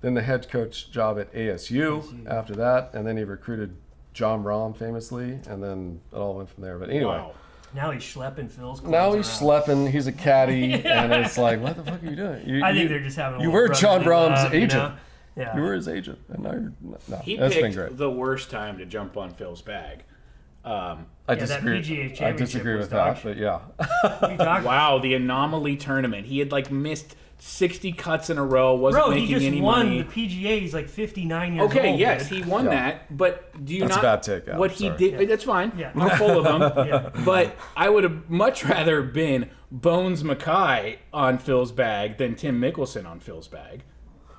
Speaker 3: then the head coach job at ASU after that, and then he recruited John Rahm famously, and then it all went from there. But anyway,
Speaker 1: Wow.
Speaker 2: Now he's schlepping Phil's clothes
Speaker 3: now he's
Speaker 2: around.
Speaker 3: schlepping. He's a caddy, and it's like, what the fuck are you doing?
Speaker 2: I think they're just having. A
Speaker 3: you
Speaker 2: little
Speaker 3: were John
Speaker 2: brotherly
Speaker 3: Rahm's
Speaker 2: love, you
Speaker 3: agent.
Speaker 2: know? Yeah.
Speaker 3: You were his agent, and now you're no.
Speaker 1: He
Speaker 3: That's been
Speaker 1: picked
Speaker 3: great.
Speaker 1: the worst time to jump on Phil's bag.
Speaker 3: I disagree.
Speaker 2: That PGA
Speaker 3: I
Speaker 2: championship
Speaker 3: disagree
Speaker 2: was
Speaker 3: with that,
Speaker 2: dog
Speaker 3: but yeah.
Speaker 2: What are you talking
Speaker 1: Wow, the anomaly tournament. He had like missed 60 cuts in a row, wasn't
Speaker 2: Bro, he
Speaker 1: making
Speaker 2: just
Speaker 1: any
Speaker 2: won
Speaker 1: money.
Speaker 2: the PGA. He's like 59 years old.
Speaker 1: Okay, yes,
Speaker 2: dude.
Speaker 1: he won
Speaker 3: Yeah.
Speaker 1: that, but do you
Speaker 3: That's
Speaker 1: not...
Speaker 3: a bad take, Al,
Speaker 1: what he
Speaker 3: sorry.
Speaker 1: did... That's fine.
Speaker 2: Yeah.
Speaker 1: I'm full of them.
Speaker 2: Yeah.
Speaker 1: But I would have much rather been Bones Mackay on Phil's bag than Tim Mickelson on Phil's bag.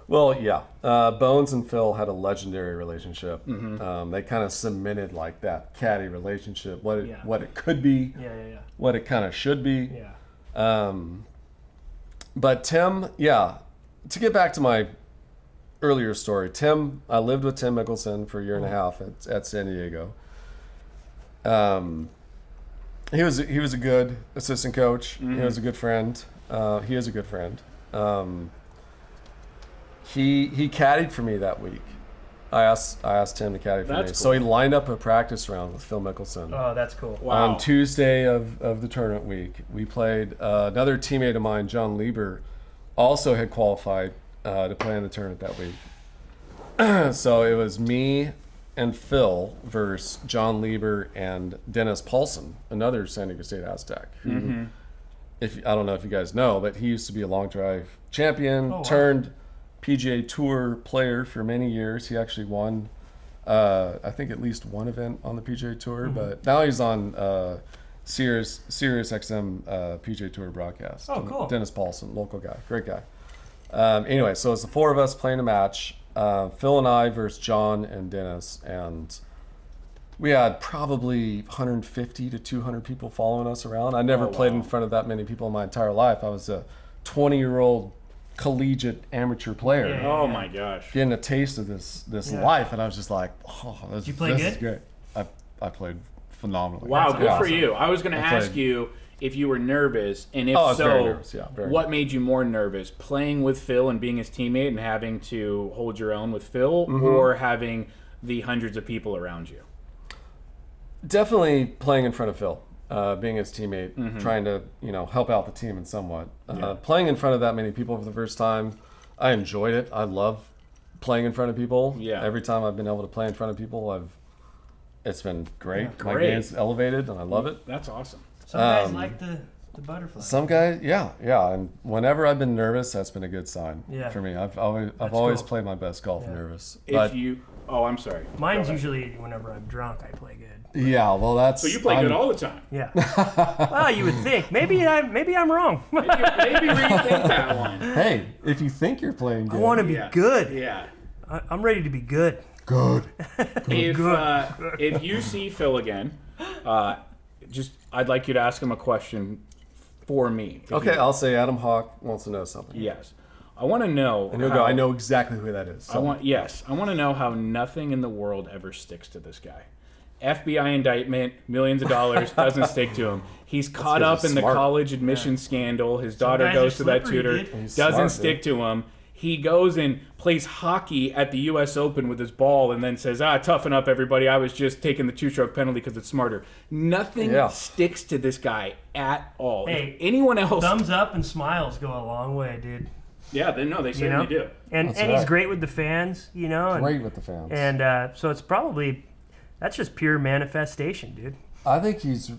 Speaker 3: Well, yeah. Bones and Phil had a legendary relationship.
Speaker 1: Mm-hmm.
Speaker 3: They kind of cemented like that caddy relationship, what it
Speaker 2: Yeah.
Speaker 3: what it could be,
Speaker 2: Yeah.
Speaker 3: what it kind of should be.
Speaker 2: Yeah.
Speaker 3: But Tim, yeah. To get back to my earlier story, Tim, I lived with Tim Mickelson for a year and a half at San Diego. He was a good assistant coach. He was a good friend. He is a good friend. He caddied for me that week. I asked him to caddy for
Speaker 1: That's
Speaker 3: me. So
Speaker 1: cool.
Speaker 3: he lined up a practice round with Phil Mickelson.
Speaker 2: Oh, that's cool.
Speaker 1: Wow.
Speaker 3: On Tuesday of the tournament week, we played. Another teammate of mine, John Lieber, also had qualified to play in the tournament that week. So it was me and Phil versus John Lieber and Dennis Paulson, another San Diego State Aztec. Who, I don't know if you guys know, but he used to be a long drive champion,
Speaker 2: wow.
Speaker 3: turned PGA Tour player for many years. He actually won, I think, at least one event on the PGA Tour, but now he's on Sirius XM PGA Tour broadcast.
Speaker 2: Oh, cool.
Speaker 3: Dennis Paulson, local guy, great guy. Anyway, so it's the four of us playing a match. Phil and I versus John and Dennis, and we had probably 150 to 200 people following us around. I never played in front of that many people in my entire life. I was a 20-year-old collegiate amateur player.
Speaker 2: Yeah.
Speaker 1: Oh my gosh.
Speaker 3: Getting a taste of this life, and I was just like, oh, this,
Speaker 2: you play
Speaker 3: this
Speaker 2: good?
Speaker 3: is great. I played phenomenally.
Speaker 1: Wow,
Speaker 2: That's
Speaker 1: good
Speaker 3: awesome.
Speaker 1: for you. I was going to ask
Speaker 3: played-
Speaker 1: you if you were nervous, and if
Speaker 3: Oh, I was
Speaker 1: so,
Speaker 3: very nervous, yeah, very
Speaker 1: what made you more nervous? Playing with Phil and being his teammate and having to hold your own with Phil, or having the hundreds of people around you?
Speaker 3: Definitely playing in front of Phil, being his teammate, trying to help out the team in somewhat. Playing in front of that many people for the first time, I enjoyed it. I love playing in front of people.
Speaker 1: Yeah.
Speaker 3: Every time I've been able to play in front of people, it's been great. My
Speaker 1: great.
Speaker 3: game's elevated, and I love it.
Speaker 1: That's awesome.
Speaker 2: Some guys like the butterfly.
Speaker 3: Some guys, yeah, and whenever I've been nervous, that's been a good sign
Speaker 2: Yeah.
Speaker 3: for me. I've always
Speaker 2: cool.
Speaker 3: played my best golf nervous.
Speaker 1: If you, I'm sorry.
Speaker 2: Mine's
Speaker 1: Go ahead.
Speaker 2: usually whenever I'm drunk, I play good.
Speaker 3: Yeah, well, that's
Speaker 1: So you play good all the time.
Speaker 2: Yeah. Well, you would think. Maybe I'm wrong.
Speaker 1: Maybe rethink that one.
Speaker 3: Hey, if you think you're playing good,
Speaker 2: I want to be
Speaker 1: Yeah.
Speaker 2: good.
Speaker 1: Yeah.
Speaker 2: I'm ready to be good.
Speaker 3: good.
Speaker 1: If you see Phil again, I'd like you to ask him a question for me. If
Speaker 3: Okay,
Speaker 1: you-
Speaker 3: I'll say Adam Hawk wants to know something.
Speaker 1: Yes. I want to know.
Speaker 3: And he'll go, I know exactly who that is.
Speaker 1: I want to know how nothing in the world ever sticks to this guy. FBI indictment, millions of dollars, doesn't stick to him. He's caught up in the
Speaker 3: smart.
Speaker 1: college admission scandal. His daughter
Speaker 2: guys
Speaker 1: goes
Speaker 2: are
Speaker 1: to that
Speaker 2: slippery,
Speaker 1: tutor,
Speaker 2: dude.
Speaker 3: He's
Speaker 1: doesn't
Speaker 3: smart,
Speaker 1: stick
Speaker 3: dude.
Speaker 1: to him. He goes and plays hockey at the U.S. Open with his ball and then says, toughen up, everybody. I was just taking the two-stroke penalty because it's smarter. Nothing
Speaker 3: Yeah.
Speaker 1: sticks to this guy at all.
Speaker 2: Hey,
Speaker 1: If anyone else...
Speaker 2: Thumbs up and smiles go a long way, dude.
Speaker 1: Yeah, they
Speaker 2: You
Speaker 1: certainly
Speaker 2: know?
Speaker 1: do.
Speaker 2: And
Speaker 3: That's
Speaker 2: he's
Speaker 3: right.
Speaker 2: great with the fans, and,
Speaker 3: Great with the fans.
Speaker 2: and so it's probably that's just pure manifestation, dude.
Speaker 3: I think he's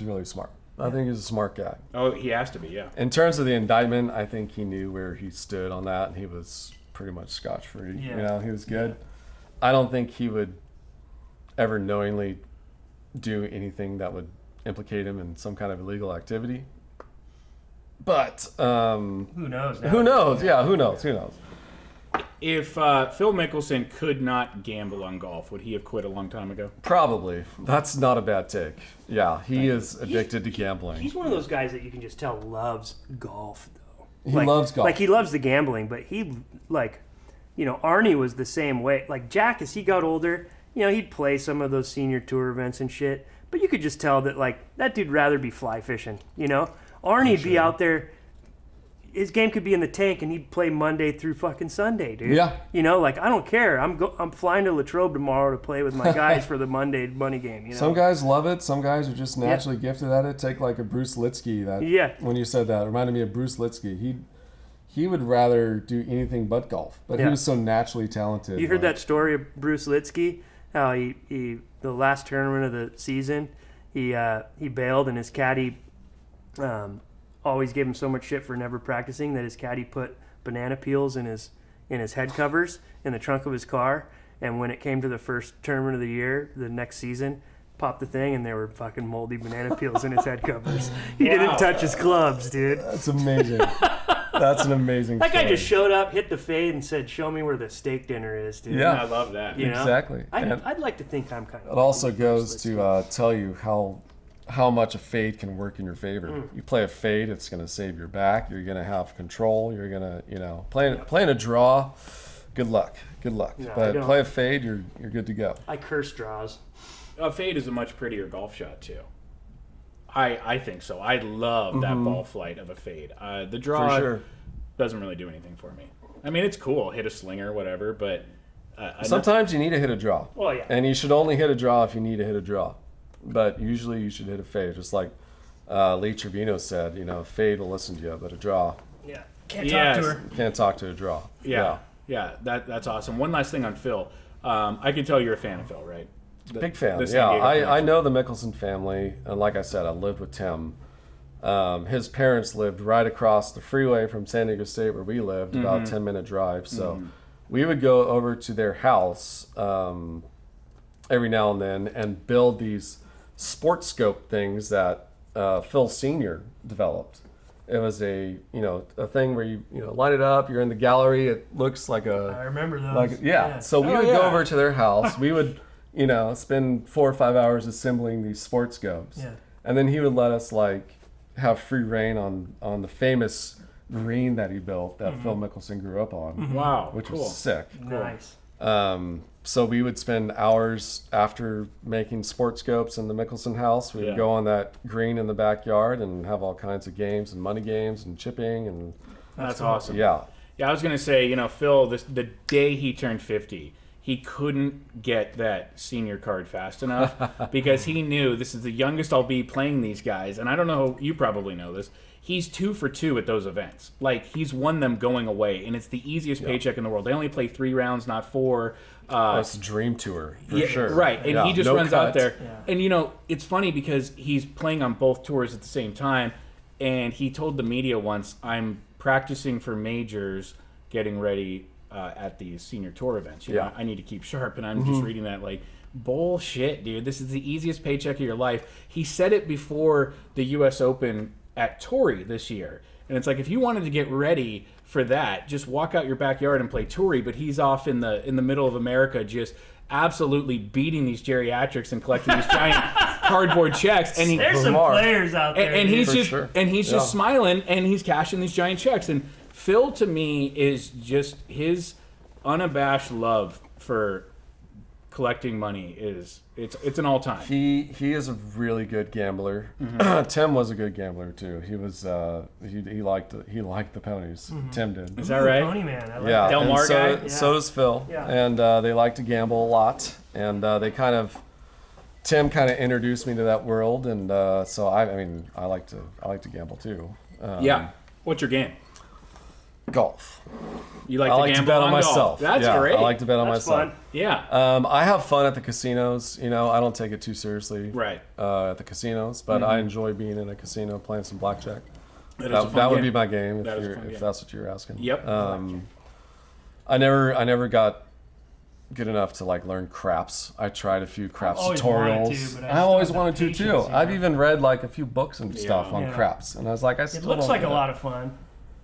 Speaker 3: really smart. I think he's a smart guy.
Speaker 1: Oh, he has to be, yeah.
Speaker 3: In terms of the indictment, I think he knew where he stood on that, and he was pretty much scotch-free.
Speaker 2: Yeah.
Speaker 3: He was good. I don't think he would ever knowingly do anything that would implicate him in some kind of illegal activity. But
Speaker 2: Who knows? Now?
Speaker 3: who knows? Yeah, who knows? Who knows?
Speaker 1: If Phil Mickelson could not gamble on golf, would he have quit a long time ago?
Speaker 3: Probably. That's not a bad take. Yeah, he is addicted to gambling.
Speaker 2: He's one of those guys that you can just tell loves golf, though.
Speaker 3: He loves golf.
Speaker 2: Like he loves the gambling, but Arnie was the same way. Like Jack, as he got older, he'd play some of those senior tour events and shit. But you could just tell that that dude'd rather be fly fishing. Arnie'd be out there. His game could be in the tank, and he'd play Monday through fucking Sunday, dude.
Speaker 3: Yeah.
Speaker 2: I don't care. I'm flying to Latrobe tomorrow to play with my guys for the Monday money game.
Speaker 3: Some guys love it. Some guys are just naturally gifted at it. Take like a Bruce Litsky. When you said that, it reminded me of Bruce Litsky. He would rather do anything but golf, but he was so naturally talented.
Speaker 2: You heard that story of Bruce Litsky? How he the last tournament of the season, he bailed, and his caddy always gave him so much shit for never practicing that his caddy put banana peels in his head covers in the trunk of his car. And when it came to the first tournament of the year, the next season, popped the thing, and there were fucking moldy banana peels in his head covers. He didn't touch his clubs, dude.
Speaker 3: That's amazing. That's an amazing
Speaker 2: That guy
Speaker 3: story.
Speaker 2: just showed up, hit the fade, and said, "Show me where the steak dinner is, dude."
Speaker 3: Yeah.
Speaker 1: I love that.
Speaker 2: You know?
Speaker 3: Exactly. And
Speaker 2: I'd like to think I'm kind of.
Speaker 3: it also goes to tell you how much a fade can work in your favor. You play a fade, it's going to save your back. You're going to have control. You're going to, playing a draw. Good luck. No, but play a fade, you're good to go.
Speaker 2: I curse draws.
Speaker 1: A fade is a much prettier golf shot too. I think so. I love that ball flight of a fade. The draw
Speaker 3: For sure.
Speaker 1: doesn't really do anything for me. I mean, it's cool, hit a slinger, whatever, but
Speaker 3: Sometimes you need to hit a draw.
Speaker 2: Well, yeah.
Speaker 3: And you should only hit a draw if you need to hit a draw. But usually you should hit a fade, just like Lee Trevino said. A fade will listen to you, but a draw,
Speaker 2: Yeah. Can't
Speaker 1: Yes.
Speaker 2: talk to her.
Speaker 3: you can't talk to a draw.
Speaker 1: Yeah, that's awesome. One last thing on Phil. I can tell you're a fan of Phil, right?
Speaker 3: Big fan.
Speaker 1: the San
Speaker 3: Yeah,
Speaker 1: Diego
Speaker 3: I
Speaker 1: connection.
Speaker 3: know the Mickelson family, and like I said, I lived with Tim. His parents lived right across the freeway from San Diego State where we lived, about a 10-minute drive. So we would go over to their house every now and then and build these sports scope things that Phil Sr. developed. It was a thing where you line it up. You're in the gallery. It looks like
Speaker 2: I remember those.
Speaker 3: So we would go over to their house. We would spend 4 or 5 hours assembling these sports scopes.
Speaker 2: Yeah.
Speaker 3: And then he would let us have free reign on the famous green that he built that Phil Mickelson grew up on,
Speaker 1: Wow,
Speaker 3: which
Speaker 1: cool.
Speaker 3: was sick.
Speaker 2: Nice.
Speaker 3: So we would spend hours after making sports scopes in the Mickelson house. We would go on that green in the backyard and have all kinds of games and money games and chipping and
Speaker 1: That's awesome.
Speaker 3: yeah.
Speaker 1: Yeah, I was gonna say, Phil, the day he turned 50, he couldn't get that senior card fast enough because he knew this is the youngest I'll be playing these guys, and I don't know, you probably know this. He's 2 for 2 at those events. He's won them going away, and it's the easiest paycheck in the world. They only play 3 rounds, not 4.
Speaker 3: That's a dream tour for sure.
Speaker 1: Right, and he just
Speaker 3: no
Speaker 1: runs out
Speaker 3: cuts.
Speaker 1: there.
Speaker 2: Yeah.
Speaker 1: And it's funny because he's playing on both tours at the same time, and he told the media once, "I'm practicing for majors, getting ready at these senior tour events. I need to keep sharp." And I'm just reading that bullshit, dude. This is the easiest paycheck of your life. He said it before the U.S. Open at Torrey this year. And it's if you wanted to get ready for that, just walk out your backyard and play Torrey. But he's off in the middle of America just absolutely beating these geriatrics and collecting these giant cardboard checks. And
Speaker 2: There's some players out there.
Speaker 1: and he's
Speaker 3: For
Speaker 1: just
Speaker 3: sure.
Speaker 1: smiling and he's cashing these giant checks. And Phil, to me, is just his unabashed love for collecting money it's an all time.
Speaker 3: He is a really good gambler. Tim was a good gambler too. He was he liked the ponies. Tim did.
Speaker 1: Is that right?
Speaker 2: Pony man. I like
Speaker 3: Yeah,
Speaker 2: that.
Speaker 1: Del
Speaker 3: and
Speaker 1: Mar
Speaker 3: so,
Speaker 1: guy?
Speaker 3: so does Phil.
Speaker 2: Yeah.
Speaker 3: And they like to gamble a lot. And Tim kind of introduced me to that world. And so I like to gamble too.
Speaker 1: Yeah. What's your game?
Speaker 3: Golf.
Speaker 1: You like
Speaker 3: I
Speaker 1: to
Speaker 3: like to
Speaker 1: gamble
Speaker 3: bet on
Speaker 1: golf.
Speaker 3: myself.
Speaker 1: That's
Speaker 3: Yeah,
Speaker 1: great.
Speaker 3: I like to bet on
Speaker 2: That's
Speaker 3: myself.
Speaker 2: fun.
Speaker 1: Yeah.
Speaker 3: I have fun at the casinos. I don't take it too seriously.
Speaker 1: Right.
Speaker 3: At the casinos, but I enjoy being in a casino playing some blackjack.
Speaker 1: That is a fun
Speaker 3: That would
Speaker 1: game.
Speaker 3: be my game
Speaker 1: That is a fun
Speaker 3: if
Speaker 1: game.
Speaker 3: that's what you're asking.
Speaker 1: Yep.
Speaker 3: I never got good enough to learn craps. I tried a few craps
Speaker 2: always wanted
Speaker 3: tutorials.
Speaker 2: to, but I
Speaker 3: I
Speaker 2: just
Speaker 3: always
Speaker 2: don't have
Speaker 3: wanted to
Speaker 2: the
Speaker 3: too.
Speaker 2: patience,
Speaker 3: I've even read a few books and stuff on
Speaker 2: Yeah.
Speaker 3: craps, and I was like, I
Speaker 2: It
Speaker 3: still
Speaker 2: looks
Speaker 3: don't
Speaker 2: like
Speaker 3: get
Speaker 2: a
Speaker 3: it.
Speaker 2: lot of fun.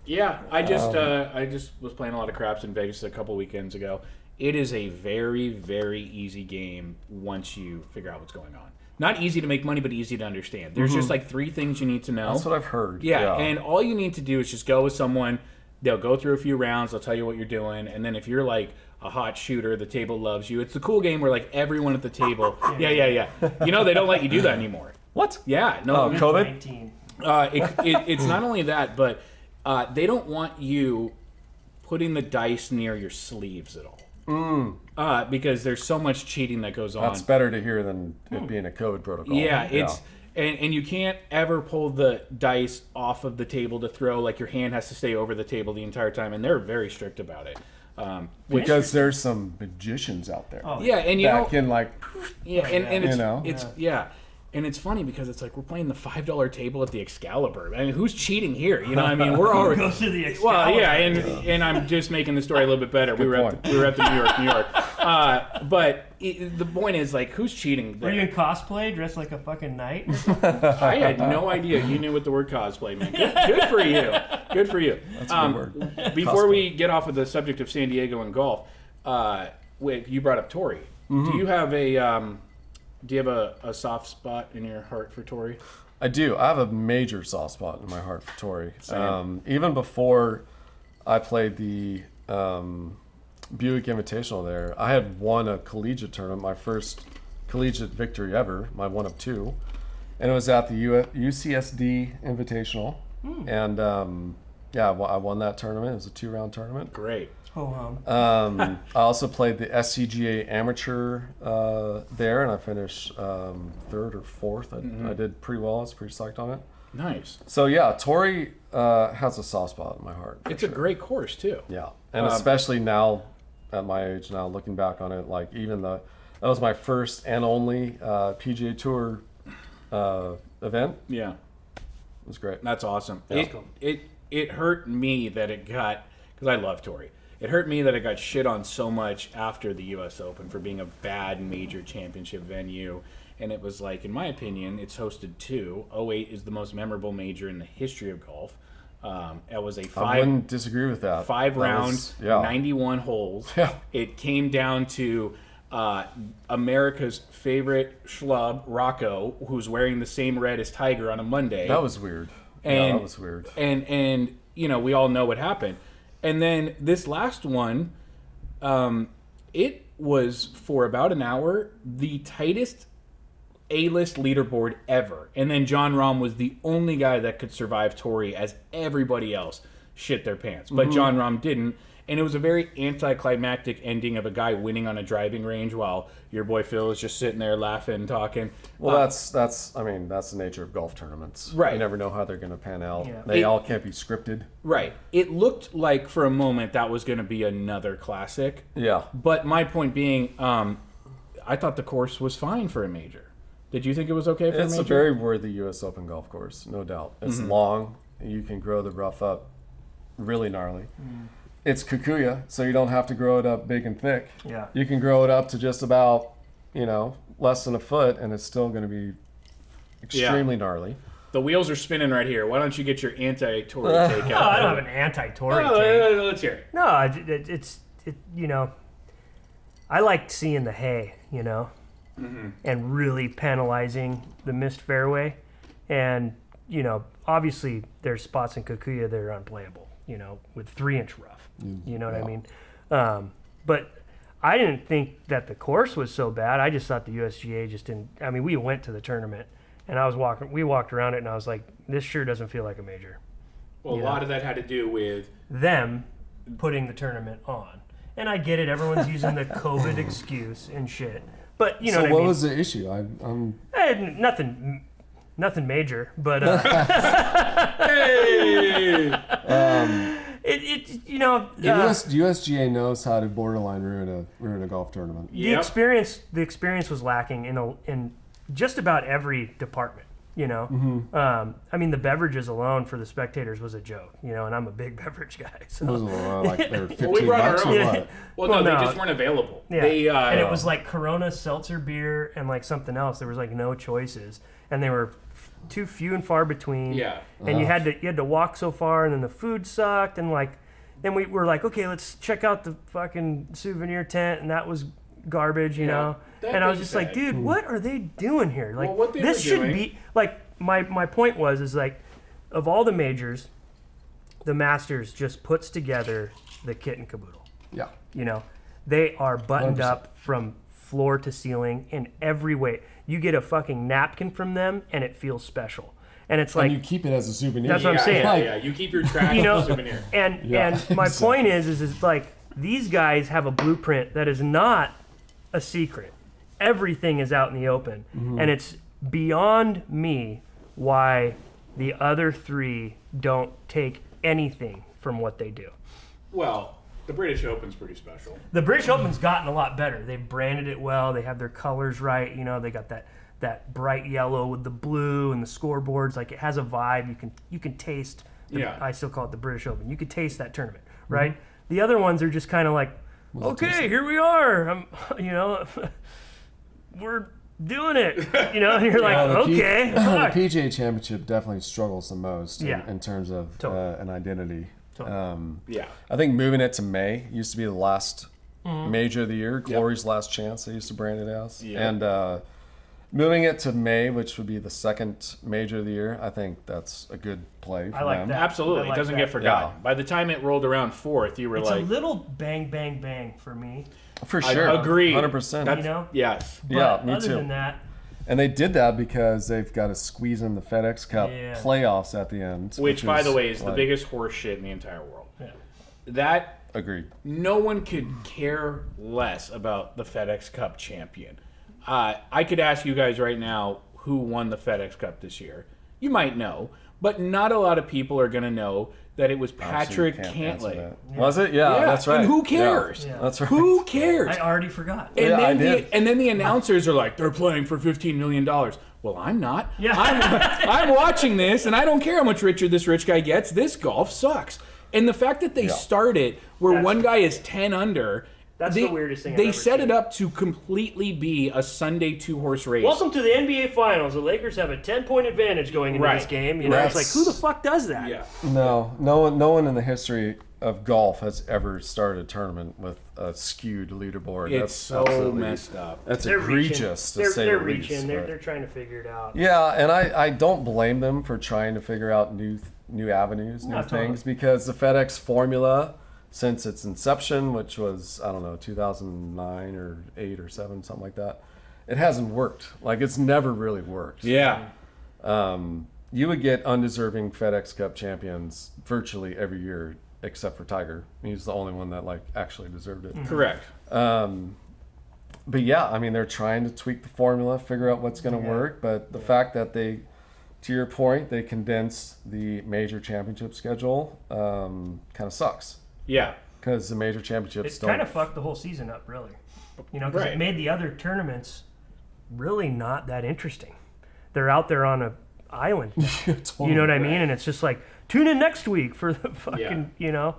Speaker 1: Yeah, I just was playing a lot of craps in Vegas a couple weekends ago. It is a very, very easy game once you figure out what's going on. Not easy to make money, but easy to understand. There's just 3 things you need to know.
Speaker 3: That's what I've heard.
Speaker 1: Yeah, and all you need to do is just go with someone. They'll go through a few rounds. They'll tell you what you're doing, and then if you're a hot shooter, the table loves you. It's the cool game where everyone at the table. Yeah. They don't let you do that anymore.
Speaker 3: What?
Speaker 1: Yeah, no.
Speaker 3: Oh, COVID?
Speaker 2: 19.
Speaker 1: It's not only that, but they don't want you putting the dice near your sleeves at all. Because there's so much cheating that goes on.
Speaker 3: That's better to hear than it being a code protocol.
Speaker 1: Yeah, it's and you can't ever pull the dice off of the table to throw. Your hand has to stay over the table the entire time, and they're very strict about it.
Speaker 3: Because there's some magicians out there.
Speaker 2: Oh,
Speaker 1: yeah, and you
Speaker 3: that
Speaker 1: know,
Speaker 3: can like,
Speaker 1: and it's,
Speaker 3: you know?
Speaker 1: it's and it's funny because it's like we're playing the $5 table at the Excalibur. I mean, who's cheating here? You know, I mean, we're already
Speaker 2: Go to the Excalibur.
Speaker 1: well, yeah, and I'm just making the story a little bit better. We were at the New York. But the point is, like, who's cheating there?
Speaker 2: Were you in cosplay, dressed like a fucking knight?
Speaker 1: I had no idea you knew what the word cosplay meant. Good for you. Good for you.
Speaker 3: That's a good word.
Speaker 1: Before
Speaker 3: Cosplay.
Speaker 1: we get off of the subject of San Diego and golf, you brought up Torrey. Do you have a soft spot in your heart for Torrey?
Speaker 3: I do. I have a major soft spot in my heart for Torrey.
Speaker 1: Same.
Speaker 3: Even before I played the Buick Invitational there, I had won a collegiate tournament, my first collegiate victory ever, my one of two. And it was at the UCSD Invitational. And I won that tournament. It was a 2-round tournament.
Speaker 1: Great.
Speaker 3: I also played the SCGA Amateur there, and I finished third or fourth. I did pretty well. I was pretty psyched on it.
Speaker 1: Nice.
Speaker 3: So yeah, Torrey has a soft spot in my heart.
Speaker 1: It's a great course too.
Speaker 3: Yeah, and especially now, at my age now, looking back on it, like even that was my first and only PGA Tour event.
Speaker 1: Yeah,
Speaker 3: it was great.
Speaker 1: That's awesome.
Speaker 3: Yeah.
Speaker 1: It hurt me that it got, because I love Torrey. It hurt me that it got shit on so much after the U.S. Open for being a bad major championship venue. And it was like, in my opinion, it's hosted 2. 08 is the most memorable major in the history of golf. It was
Speaker 3: I wouldn't disagree with that.
Speaker 1: 5-round, 91 holes.
Speaker 3: Yeah.
Speaker 1: It came down to America's favorite schlub, Rocco, who's wearing the same red as Tiger on a Monday.
Speaker 3: That was weird.
Speaker 1: And,
Speaker 3: that was weird.
Speaker 1: And you know, we all know what happened. And then this last one, it was for about an hour the tightest A-list leaderboard ever. And then Jon Rahm was the only guy that could survive Torrey, as everybody else shit their pants. But Jon Rahm didn't. And it was a very anticlimactic ending of a guy winning on a driving range while your boy Phil is just sitting there laughing, talking.
Speaker 3: Well, that's the nature of golf tournaments.
Speaker 1: Right.
Speaker 3: You never know how they're going to pan out.
Speaker 2: Yeah.
Speaker 3: They all can't be scripted.
Speaker 1: Right. It looked like for a moment that was going to be another classic.
Speaker 3: Yeah.
Speaker 1: But my point being, I thought the course was fine for a major. Did you think it was okay for a major?
Speaker 3: It's a very worthy U.S. Open golf course, no doubt. It's long. You can grow the rough up really gnarly. It's Kikuya, so you don't have to grow it up big and thick.
Speaker 2: Yeah.
Speaker 3: You can grow it up to just about, less than a foot, and it's still going to be extremely gnarly.
Speaker 1: The wheels are spinning right here. Why don't you get your anti-Torrey take out?
Speaker 2: No, I don't have an anti-Tory take.
Speaker 1: Let's hear it.
Speaker 2: No, it's I like seeing the hay, and really penalizing the missed fairway. And, obviously there's spots in Kikuya that are unplayable, with 3-inch rough. You know what I mean? But I didn't think that the course was so bad. I just thought the USGA just didn't. I mean, we went to the tournament, and we walked around it, and I was like, this sure doesn't feel like a major.
Speaker 1: Well, a lot of that had to do with
Speaker 2: them putting the tournament on. And I get it, everyone's using the COVID excuse and shit. But you know what I mean?
Speaker 3: So what was the issue? I'm
Speaker 2: Nothing major, but
Speaker 1: hey.
Speaker 3: USGA knows how to borderline ruin a golf tournament.
Speaker 2: The experience was lacking in just about every department. I mean, the beverages alone for the spectators was a joke. And I'm a big beverage guy. So.
Speaker 3: It was like they were $15
Speaker 1: we brought our
Speaker 3: or
Speaker 1: own.
Speaker 3: what?
Speaker 1: Well, no, they just weren't available.
Speaker 2: Yeah. And it was like Corona seltzer beer and like something else. There was like no choices, and they were too few and far between.
Speaker 1: Yeah.
Speaker 2: And you had to walk so far, and then the food sucked, and like then we were like, okay, let's check out the fucking souvenir tent, and that was garbage, know. And I was just like, dude, what are they doing here? Like,
Speaker 1: what they
Speaker 2: this
Speaker 1: were
Speaker 2: should
Speaker 1: doing-
Speaker 2: be like my point is like, of all the majors, the Masters just puts together the kit and caboodle.
Speaker 3: Yeah.
Speaker 2: They are buttoned
Speaker 3: 100%.
Speaker 2: up from floor to ceiling in every way. You get a fucking napkin from them, and it feels special. And it's like,
Speaker 3: and you keep it as a souvenir.
Speaker 2: That's what I'm saying.
Speaker 1: Yeah, you keep your trash as a souvenir.
Speaker 2: And my
Speaker 3: exactly.
Speaker 2: point is like, these guys have a blueprint that is not a secret. Everything is out in the open, and it's beyond me why the other three don't take anything from what they do.
Speaker 1: Well, The British Open's pretty special.
Speaker 2: The British Open's gotten a lot better. They've branded it well. They have their colors right. You know, they got that bright yellow with the blue and the scoreboards. Like, it has a vibe. You can taste. I still call it the British Open. You could taste that tournament, right? Mm-hmm. The other ones are just kind of like, okay, here we are. We're doing it. You know, and you're like, okay.
Speaker 3: The PGA Championship definitely struggles the most in terms of an identity. I think moving it to May used to be the last major of the year, Glory's last chance, they used to brand it as. And moving it to May, which would be the second major of the year, I think that's a good play for them.
Speaker 2: That.
Speaker 1: Absolutely. It doesn't get forgotten. Yeah. By the time it rolled around fourth, you were
Speaker 2: it's a little bang, bang, bang for me.
Speaker 3: For sure.
Speaker 1: I agree.
Speaker 3: 100%.
Speaker 2: You know?
Speaker 1: Yes.
Speaker 2: But
Speaker 3: me
Speaker 2: other
Speaker 3: too.
Speaker 2: than that,
Speaker 3: and they did that because they've got to squeeze in the FedEx Cup playoffs at the end.
Speaker 1: Which by the way, is the biggest horse shit in the entire world.
Speaker 2: Yeah.
Speaker 1: That...
Speaker 3: Agreed.
Speaker 1: No one could care less about the FedEx Cup champion. I could ask you guys right now who won the FedEx Cup this year. You might know, but not a lot of people are going to know that it was Patrick Cantlay.
Speaker 3: Yeah. Was it? Yeah, that's right.
Speaker 1: And who cares?
Speaker 3: Yeah. That's right.
Speaker 1: Who cares?
Speaker 2: I already forgot.
Speaker 1: And then the announcers are like, they're playing for $15 million. Well, I'm not.
Speaker 2: Yeah.
Speaker 1: I'm watching this, and I don't care how much richer this rich guy gets. This golf sucks. And the fact that they start it where one guy is 10 under...
Speaker 2: That's the weirdest thing I've
Speaker 1: They
Speaker 2: ever
Speaker 1: set
Speaker 2: seen.
Speaker 1: it up to completely be a Sunday two-horse race.
Speaker 2: Welcome to the NBA Finals. The Lakers have a 10-point advantage going into this game. You know, it's like, who the fuck does that?
Speaker 1: Yeah.
Speaker 3: No one in the history of golf has ever started a tournament with a skewed leaderboard.
Speaker 1: It's so messed up.
Speaker 3: That's
Speaker 2: They're
Speaker 3: egregious
Speaker 2: reaching.
Speaker 3: to say
Speaker 2: They're
Speaker 3: the least,
Speaker 2: reaching.
Speaker 3: but-
Speaker 2: They're trying to figure it out.
Speaker 3: Yeah, and I don't blame them for trying to figure out new avenues, new things, because the FedEx formula, since its inception, which was, I don't know, 2009 or 8 or 7, something like that, it hasn't worked. Like, it's never really worked.
Speaker 1: Yeah.
Speaker 3: You would get undeserving FedEx Cup champions virtually every year, except for Tiger. He's the only one that, like, actually deserved it.
Speaker 1: Correct.
Speaker 3: But yeah, I mean, they're trying to tweak the formula, figure out what's going to work. But the fact that they, to your point, they condensed the major championship schedule kind of sucks.
Speaker 1: Yeah.
Speaker 3: Because the major championships
Speaker 2: It kind of fucked the whole season up, really. You know, because it made the other tournaments really not that interesting. They're out there on an island.
Speaker 3: Totally.
Speaker 2: You know what I mean? And it's just like, tune in next week for the fucking, you know,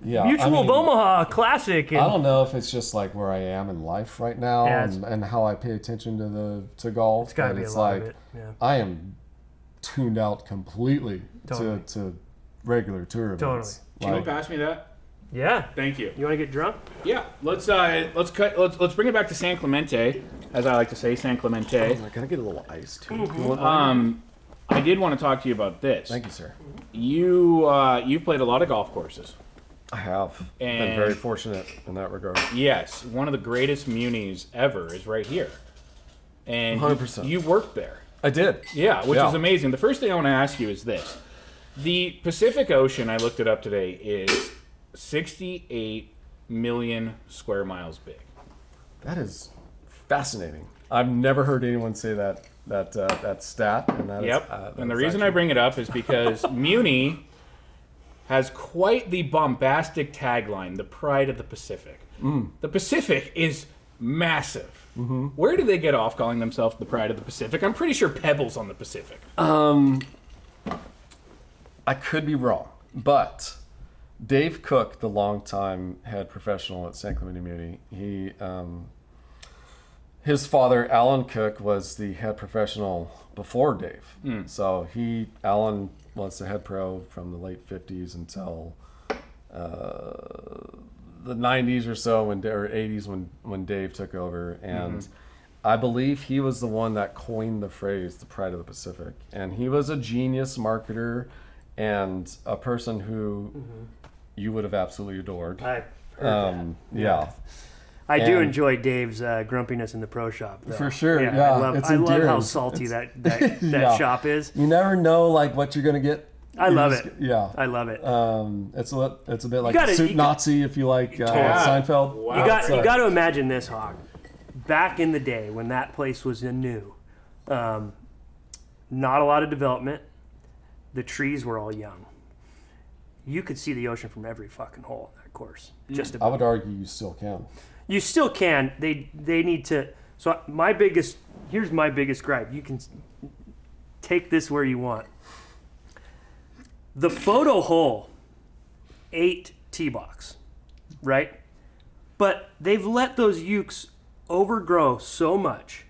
Speaker 2: Mutual of Omaha Classic. And
Speaker 3: I don't know if it's just like where I am in life right now and how I pay attention to golf.
Speaker 2: It's got to be a lot of it. Yeah.
Speaker 3: I am tuned out completely to regular tour events.
Speaker 2: Totally.
Speaker 1: Can you pass me that?
Speaker 2: Yeah.
Speaker 1: Thank you.
Speaker 2: You want to get drunk?
Speaker 1: Yeah. Let's bring it back to San Clemente, as I like to say, San Clemente.
Speaker 3: I gotta get a little ice too.
Speaker 1: I did want to talk to you about this.
Speaker 3: Thank you, sir.
Speaker 1: You've played a lot of golf courses.
Speaker 3: I have.
Speaker 1: And
Speaker 3: been very fortunate in that regard.
Speaker 1: Yes, one of the greatest munis ever is right here, and
Speaker 3: 100%.
Speaker 1: You worked there.
Speaker 3: I did.
Speaker 1: Yeah, which is amazing. The first thing I want to ask you is this: the Pacific Ocean, I looked it up today, is 68 million square miles big.
Speaker 3: That is fascinating. I've never heard anyone say that stat. And that
Speaker 1: and the reason I bring it up is because Muni has quite the bombastic tagline, the pride of the Pacific. The Pacific is massive. Mm-hmm. Where do they get off calling themselves the pride of the Pacific? I'm pretty sure Pebble's on the Pacific.
Speaker 3: I could be wrong, but Dave Cook, the longtime head professional at San Clemente Muni, his father, Alan Cook, was the head professional before Dave. So Alan was the head pro from the late 50s until the 90s or so, or 80s when Dave took over. And I believe he was the one that coined the phrase, the pride of the Pacific. And he was a genius marketer and a person who you would have absolutely adored.
Speaker 2: I've heard that.
Speaker 3: Yeah.
Speaker 2: I do enjoy Dave's grumpiness in the pro shop, though.
Speaker 3: For sure,
Speaker 2: I love
Speaker 3: it's
Speaker 2: how
Speaker 3: endearing.
Speaker 2: salty that shop is.
Speaker 3: You never know like what you're gonna get.
Speaker 2: I love it.
Speaker 3: Yeah,
Speaker 2: I love it.
Speaker 3: It's a bit like Soup Nazi, if you like Seinfeld.
Speaker 1: Wow.
Speaker 2: You got to imagine this, Hog. Back in the day when that place was new, not a lot of development. The trees were all young. you could see the ocean from every fucking hole in that course. Just
Speaker 3: I
Speaker 2: about.
Speaker 3: would argue you still can.
Speaker 2: You still can. They need to. So here's my biggest gripe. You can take this where you want. The photo hole, 8 tee box, right? But they've let those ukes overgrow so much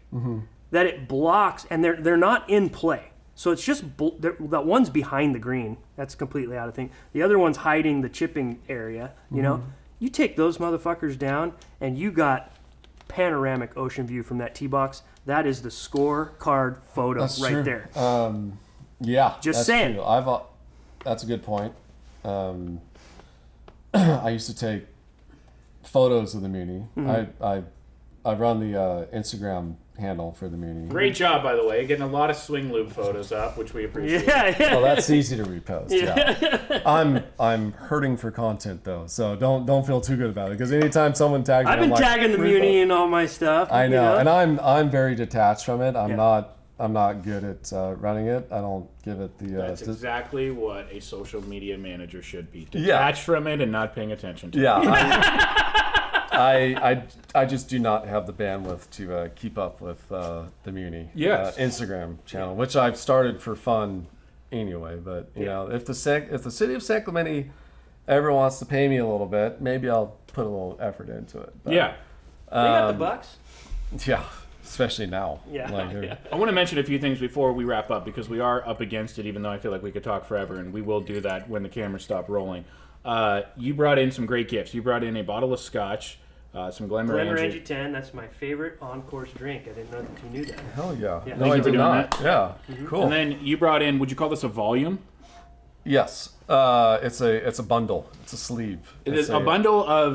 Speaker 2: that it blocks, and they're not in play. So it's just that one's behind the green. That's completely out of thing. The other one's hiding the chipping area. You know, you take those motherfuckers down, and you got panoramic ocean view from that tee box. That is the scorecard photo right there.
Speaker 3: Yeah,
Speaker 2: Just saying.
Speaker 3: True. That's a good point. I used to take photos of the Muni. I run the Instagram handle for the Muni.
Speaker 1: Great job, by the way, getting a lot of swing loop photos up, which we appreciate.
Speaker 2: Yeah.
Speaker 3: Well, that's easy to repost. Yeah. I'm hurting for content though, so don't feel too good about it. Because anytime someone tags me,
Speaker 2: I've been tagging the Muni in all my stuff.
Speaker 3: I know,
Speaker 2: you know?
Speaker 3: and I'm very detached from it. I'm not good at running it. I don't give it the.
Speaker 1: That's exactly what a social media manager should be. Detached from it and not paying attention to it.
Speaker 3: Yeah. I just do not have the bandwidth to keep up with the Muni Instagram channel, which I've started for fun anyway. But you know, if the city of San Clemente ever wants to pay me a little bit, maybe I'll put a little effort into it. But,
Speaker 2: They got the bucks.
Speaker 3: Yeah, especially now.
Speaker 2: Yeah.
Speaker 1: I want to mention a few things before we wrap up, because we are up against it, even though I feel like we could talk forever, and we will do that when the cameras stop rolling. You brought in some great gifts. You brought in a bottle of scotch, some
Speaker 2: Glenmorangie 10. That's my favorite on-course drink. I didn't know that you knew that.
Speaker 3: Hell yeah.
Speaker 2: Yeah.
Speaker 3: No,
Speaker 1: Thank
Speaker 3: I
Speaker 1: you for
Speaker 3: did
Speaker 1: doing
Speaker 3: not.
Speaker 1: that.
Speaker 3: Yeah. Cool.
Speaker 1: And then you brought in, would you call this a volume?
Speaker 3: Yes. It's a bundle. It's a sleeve.
Speaker 1: It is a bundle of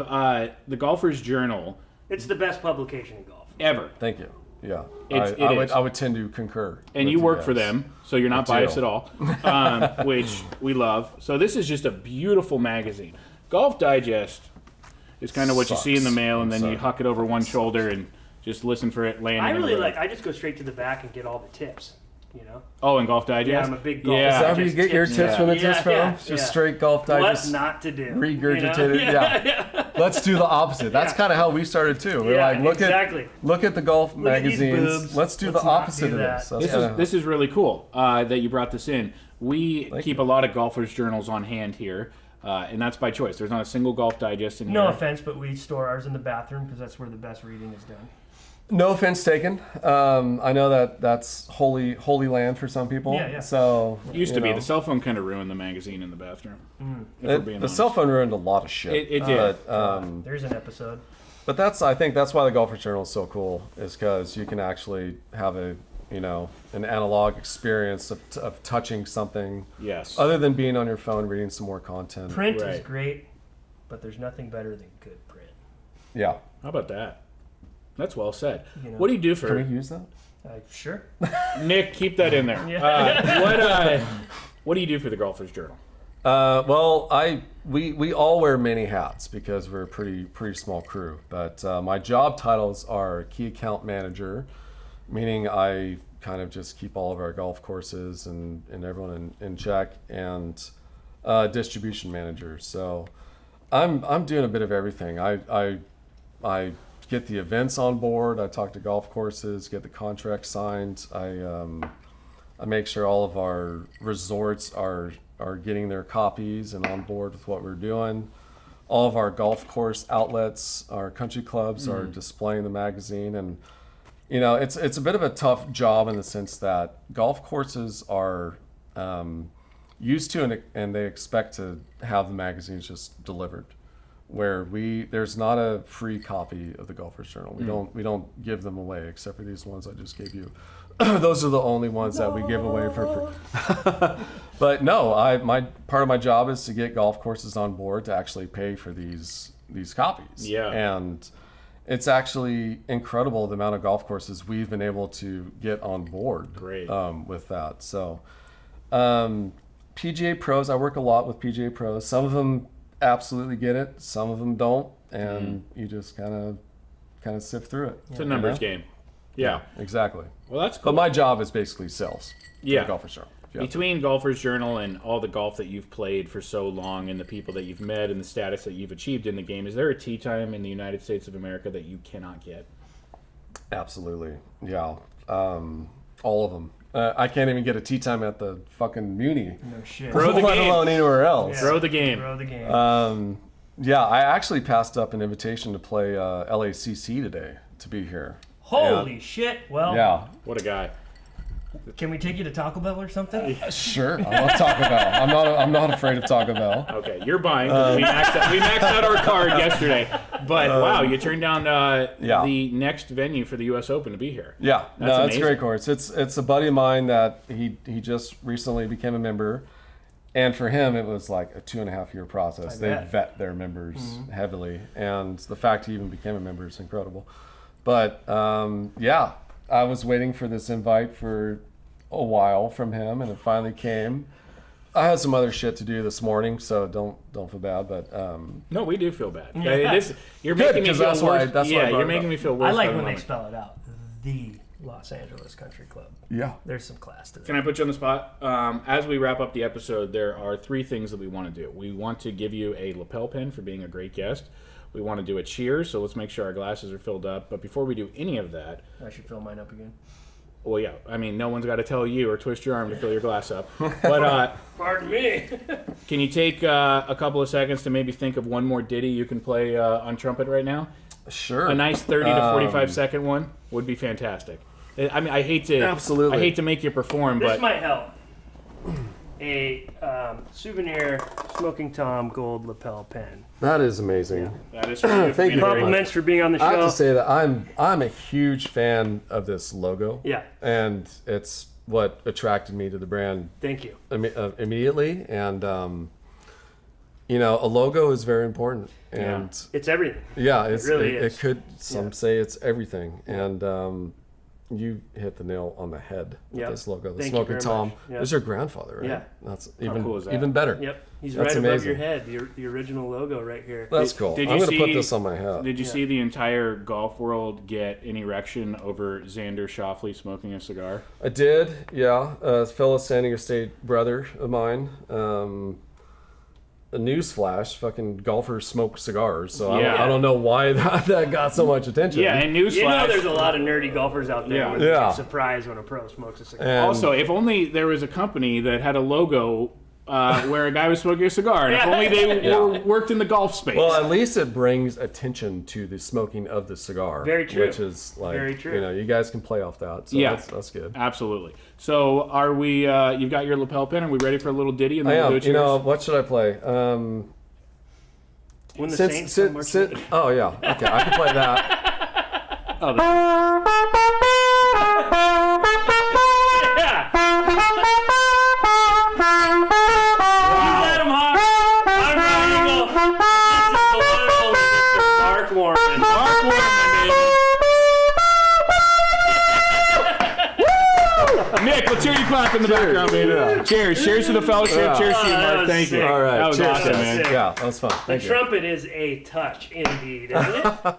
Speaker 1: the Golfer's Journal.
Speaker 2: It's the best publication in golf.
Speaker 1: Ever.
Speaker 3: Thank you. Yeah.
Speaker 1: It
Speaker 3: I would tend to concur.
Speaker 1: And you work for them, so you're not biased at all, which we love. So this is just a beautiful magazine. Golf Digest is kind of what you see in the mail, and then you huck it over one shoulder and just listen for it landing.
Speaker 2: I just go straight to the back and get all the tips, you know?
Speaker 1: Oh, and Golf Digest?
Speaker 2: Yeah, I'm a big Golf
Speaker 3: Is that
Speaker 2: Digest
Speaker 3: where you get your tips from the tips from?
Speaker 2: yeah,
Speaker 3: Just straight Golf Digest.
Speaker 2: What not to do.
Speaker 3: Regurgitated.
Speaker 2: You know?
Speaker 3: Yeah. Let's do the opposite. That's kind of how we started too. We're like, look at the golf
Speaker 2: Look at these
Speaker 3: magazines.
Speaker 2: boobs.
Speaker 3: Let's do
Speaker 2: Let's
Speaker 3: the
Speaker 2: not
Speaker 3: opposite
Speaker 2: do
Speaker 3: of this.
Speaker 2: that.
Speaker 1: This is really cool that you brought this in. We keep a lot of Golfer's Journals on hand here, and that's by choice. There's not a single Golf Digest in here.
Speaker 2: No offense, but we store ours in the bathroom because that's where the best reading is done.
Speaker 3: No offense taken. I know that's holy land for some people.
Speaker 2: Yeah.
Speaker 3: So
Speaker 1: Used to be. The cell phone kind of ruined the magazine in the bathroom.
Speaker 3: The cell phone ruined a lot of shit.
Speaker 1: It did.
Speaker 2: There's an episode.
Speaker 3: But I think that's why the Golfer's Journal is so cool, is because you can actually have an analog experience of touching something.
Speaker 1: Yes.
Speaker 3: Other than being on your phone reading some more content.
Speaker 2: Print is great, but there's nothing better than good print.
Speaker 3: Yeah.
Speaker 1: How about that? That's well said.
Speaker 2: You know.
Speaker 1: What do you do for...
Speaker 3: Can we use that?
Speaker 2: Sure.
Speaker 1: Nick, keep that in there. What do you do for the Golfer's Journal?
Speaker 3: Well, we all wear many hats because we're a pretty small crew. But my job titles are key account manager, meaning I kind of just keep all of our golf courses and everyone in check, and distribution manager. So I'm doing a bit of everything. I get the events on board. I talk to golf courses, get the contract signed. I make sure all of our resorts are getting their copies and on board with what we're doing. All of our golf course outlets, our country clubs are displaying the magazine, and it's a bit of a tough job in the sense that golf courses are used to and they expect to have the magazines just delivered. Where there's not a free copy of the Golfer's Journal. We don't give them away, except for these ones I just gave you. Those are the only ones that we give away for free. But no, my part of my job is to get golf courses on board to actually pay for these copies.
Speaker 1: Yeah.
Speaker 3: And it's actually incredible the amount of golf courses we've been able to get on board.
Speaker 1: Great.
Speaker 3: With that. So PGA pros, I work a lot with PGA pros. Some of them absolutely get it, some of them don't, and you just kind of sift through it.
Speaker 1: It's a numbers game. Yeah.
Speaker 3: Exactly.
Speaker 1: Well, that's cool.
Speaker 3: But my job is basically sales.
Speaker 1: Yeah.
Speaker 3: For the Golfer's Journal.
Speaker 1: Between Golfer's Journal and all the golf that you've played for so long and the people that you've met and the status that you've achieved in the game, is there a tee time in the United States of America that you cannot get?
Speaker 3: Absolutely. Yeah. All of them. I can't even get a tee time at the fucking Muni.
Speaker 2: No shit.
Speaker 1: Throw the
Speaker 3: let
Speaker 1: game.
Speaker 3: alone anywhere else.
Speaker 2: Yeah.
Speaker 1: Throw the game.
Speaker 2: Throw the game.
Speaker 3: Yeah, I actually passed up an invitation to play LACC today to be here.
Speaker 2: Holy shit. Well,
Speaker 3: Yeah.
Speaker 1: What a guy.
Speaker 2: can we take you to Taco Bell or something?
Speaker 3: Sure. I love Taco Bell. I'm not afraid of Taco Bell.
Speaker 1: Okay, you're buying. 'Cause we maxed out our card yesterday. But wow, you turned down the next venue for the U.S. Open to be here.
Speaker 3: Yeah,
Speaker 1: That's
Speaker 3: no, it's a
Speaker 1: amazing.
Speaker 3: great course. It's a buddy of mine that he just recently became a member, and for him it was like a 2.5 year process. They vet their members heavily, and the fact he even became a member is incredible. But yeah, I was waiting for this invite for a while from him, and it finally came. I had some other shit to do this morning, so don't feel bad. But
Speaker 1: No, we do feel bad.
Speaker 2: Yeah.
Speaker 1: You're
Speaker 3: Good,
Speaker 1: making me
Speaker 3: 'cause
Speaker 1: feel
Speaker 3: that's why-
Speaker 1: worse.
Speaker 3: that's why I
Speaker 1: yeah,
Speaker 3: brought
Speaker 1: you're
Speaker 3: it
Speaker 1: making
Speaker 3: up.
Speaker 1: me feel worse.
Speaker 2: I like
Speaker 1: by the
Speaker 2: when they
Speaker 1: moment.
Speaker 2: spell it out. The Los Angeles Country Club.
Speaker 3: yeah,
Speaker 2: There's some class to that.
Speaker 1: Can I put you on the spot? As we wrap up the episode, there are 3 things that we want to do. We want to give you a lapel pin for being a great guest. We want to do a cheers, so let's make sure our glasses are filled up. But before we do any of that,
Speaker 2: I should fill mine up again.
Speaker 1: well, yeah, I mean, no one's got to tell you or twist your arm to fill your glass up. But
Speaker 2: Pardon me.
Speaker 1: can you take a couple of seconds to maybe think of one more ditty you can play on trumpet right now?
Speaker 3: sure.
Speaker 1: A nice 30 to 45 second one would be fantastic. I mean, I hate to make you perform,
Speaker 2: This
Speaker 1: but
Speaker 2: might help. A souvenir Smoking Tom gold lapel pen.
Speaker 3: That is amazing.
Speaker 1: that is for you.
Speaker 3: Thank you very much.
Speaker 2: Compliments for being on the show.
Speaker 3: I have to say that I'm a huge fan of this logo.
Speaker 2: Yeah.
Speaker 3: And it's what attracted me to the brand
Speaker 2: Thank you.
Speaker 3: immediately. And you know, a logo is very important. And
Speaker 2: It's everything.
Speaker 3: yeah,
Speaker 2: It really is.
Speaker 3: it could. Some say it's everything. And you hit the nail on the head with
Speaker 2: Yep.
Speaker 3: this logo. The
Speaker 2: Thank you
Speaker 3: Smoking
Speaker 2: very
Speaker 3: Tom.
Speaker 2: much. Yeah.
Speaker 3: Is your grandfather, right?
Speaker 2: Yeah.
Speaker 3: That's
Speaker 1: cool is that?
Speaker 3: even better.
Speaker 2: Yep. He's
Speaker 3: That's
Speaker 2: right above
Speaker 3: amazing.
Speaker 2: your head. The original logo right here.
Speaker 3: That's cool.
Speaker 1: Did
Speaker 3: I'm
Speaker 1: you
Speaker 3: going to put
Speaker 1: see-
Speaker 3: this on my head.
Speaker 1: Did you see the entire golf world get an erection over Xander Schauffele smoking a cigar?
Speaker 3: I did, yeah. A fellow San Diego State brother of mine. A newsflash: fucking golfers smoke cigars. So
Speaker 1: Yeah.
Speaker 3: I don't know why that got so much attention.
Speaker 1: Yeah, and newsflash.
Speaker 2: You know there's a lot of nerdy golfers out there
Speaker 1: Yeah.
Speaker 2: who
Speaker 3: Yeah.
Speaker 2: get surprised when a pro smokes a cigar.
Speaker 3: And-
Speaker 1: Also, if only there was a company that had a logo where a guy was smoking a cigar, and if only they worked in the golf space.
Speaker 3: well, at least it brings attention to the smoking of the cigar.
Speaker 2: Very true.
Speaker 3: Which is like,
Speaker 2: Very true.
Speaker 3: you know, you guys can play off that. So
Speaker 1: Yeah.
Speaker 3: that's good.
Speaker 1: Absolutely. So, are we? You've got your lapel pin. Are we ready for a little ditty? And
Speaker 3: I
Speaker 1: then we'll
Speaker 3: am.
Speaker 1: do a
Speaker 3: You know,
Speaker 1: cheers?
Speaker 3: what should I play?
Speaker 2: When the Saints come marching in.
Speaker 3: Oh yeah. Okay, I can play that.
Speaker 1: Oh,
Speaker 2: You let him hot. I'm Ryan Engle. This is the one and only Mr. Mark Warman.
Speaker 1: Mark Warman, baby. Nick, let's hear you clap in the background, baby.
Speaker 3: Yeah.
Speaker 1: Cheers. Cheers to the fellowship.
Speaker 3: Yeah.
Speaker 1: Cheers to you,
Speaker 2: Oh, that
Speaker 1: Mark.
Speaker 2: was
Speaker 1: Thank you.
Speaker 2: sick.
Speaker 3: All right.
Speaker 1: That was
Speaker 3: cheers,
Speaker 1: awesome,
Speaker 3: guys.
Speaker 1: man.
Speaker 2: Sick.
Speaker 3: Yeah, that was fun.
Speaker 2: The
Speaker 3: Thank you.
Speaker 2: trumpet is a touch indeed, isn't it?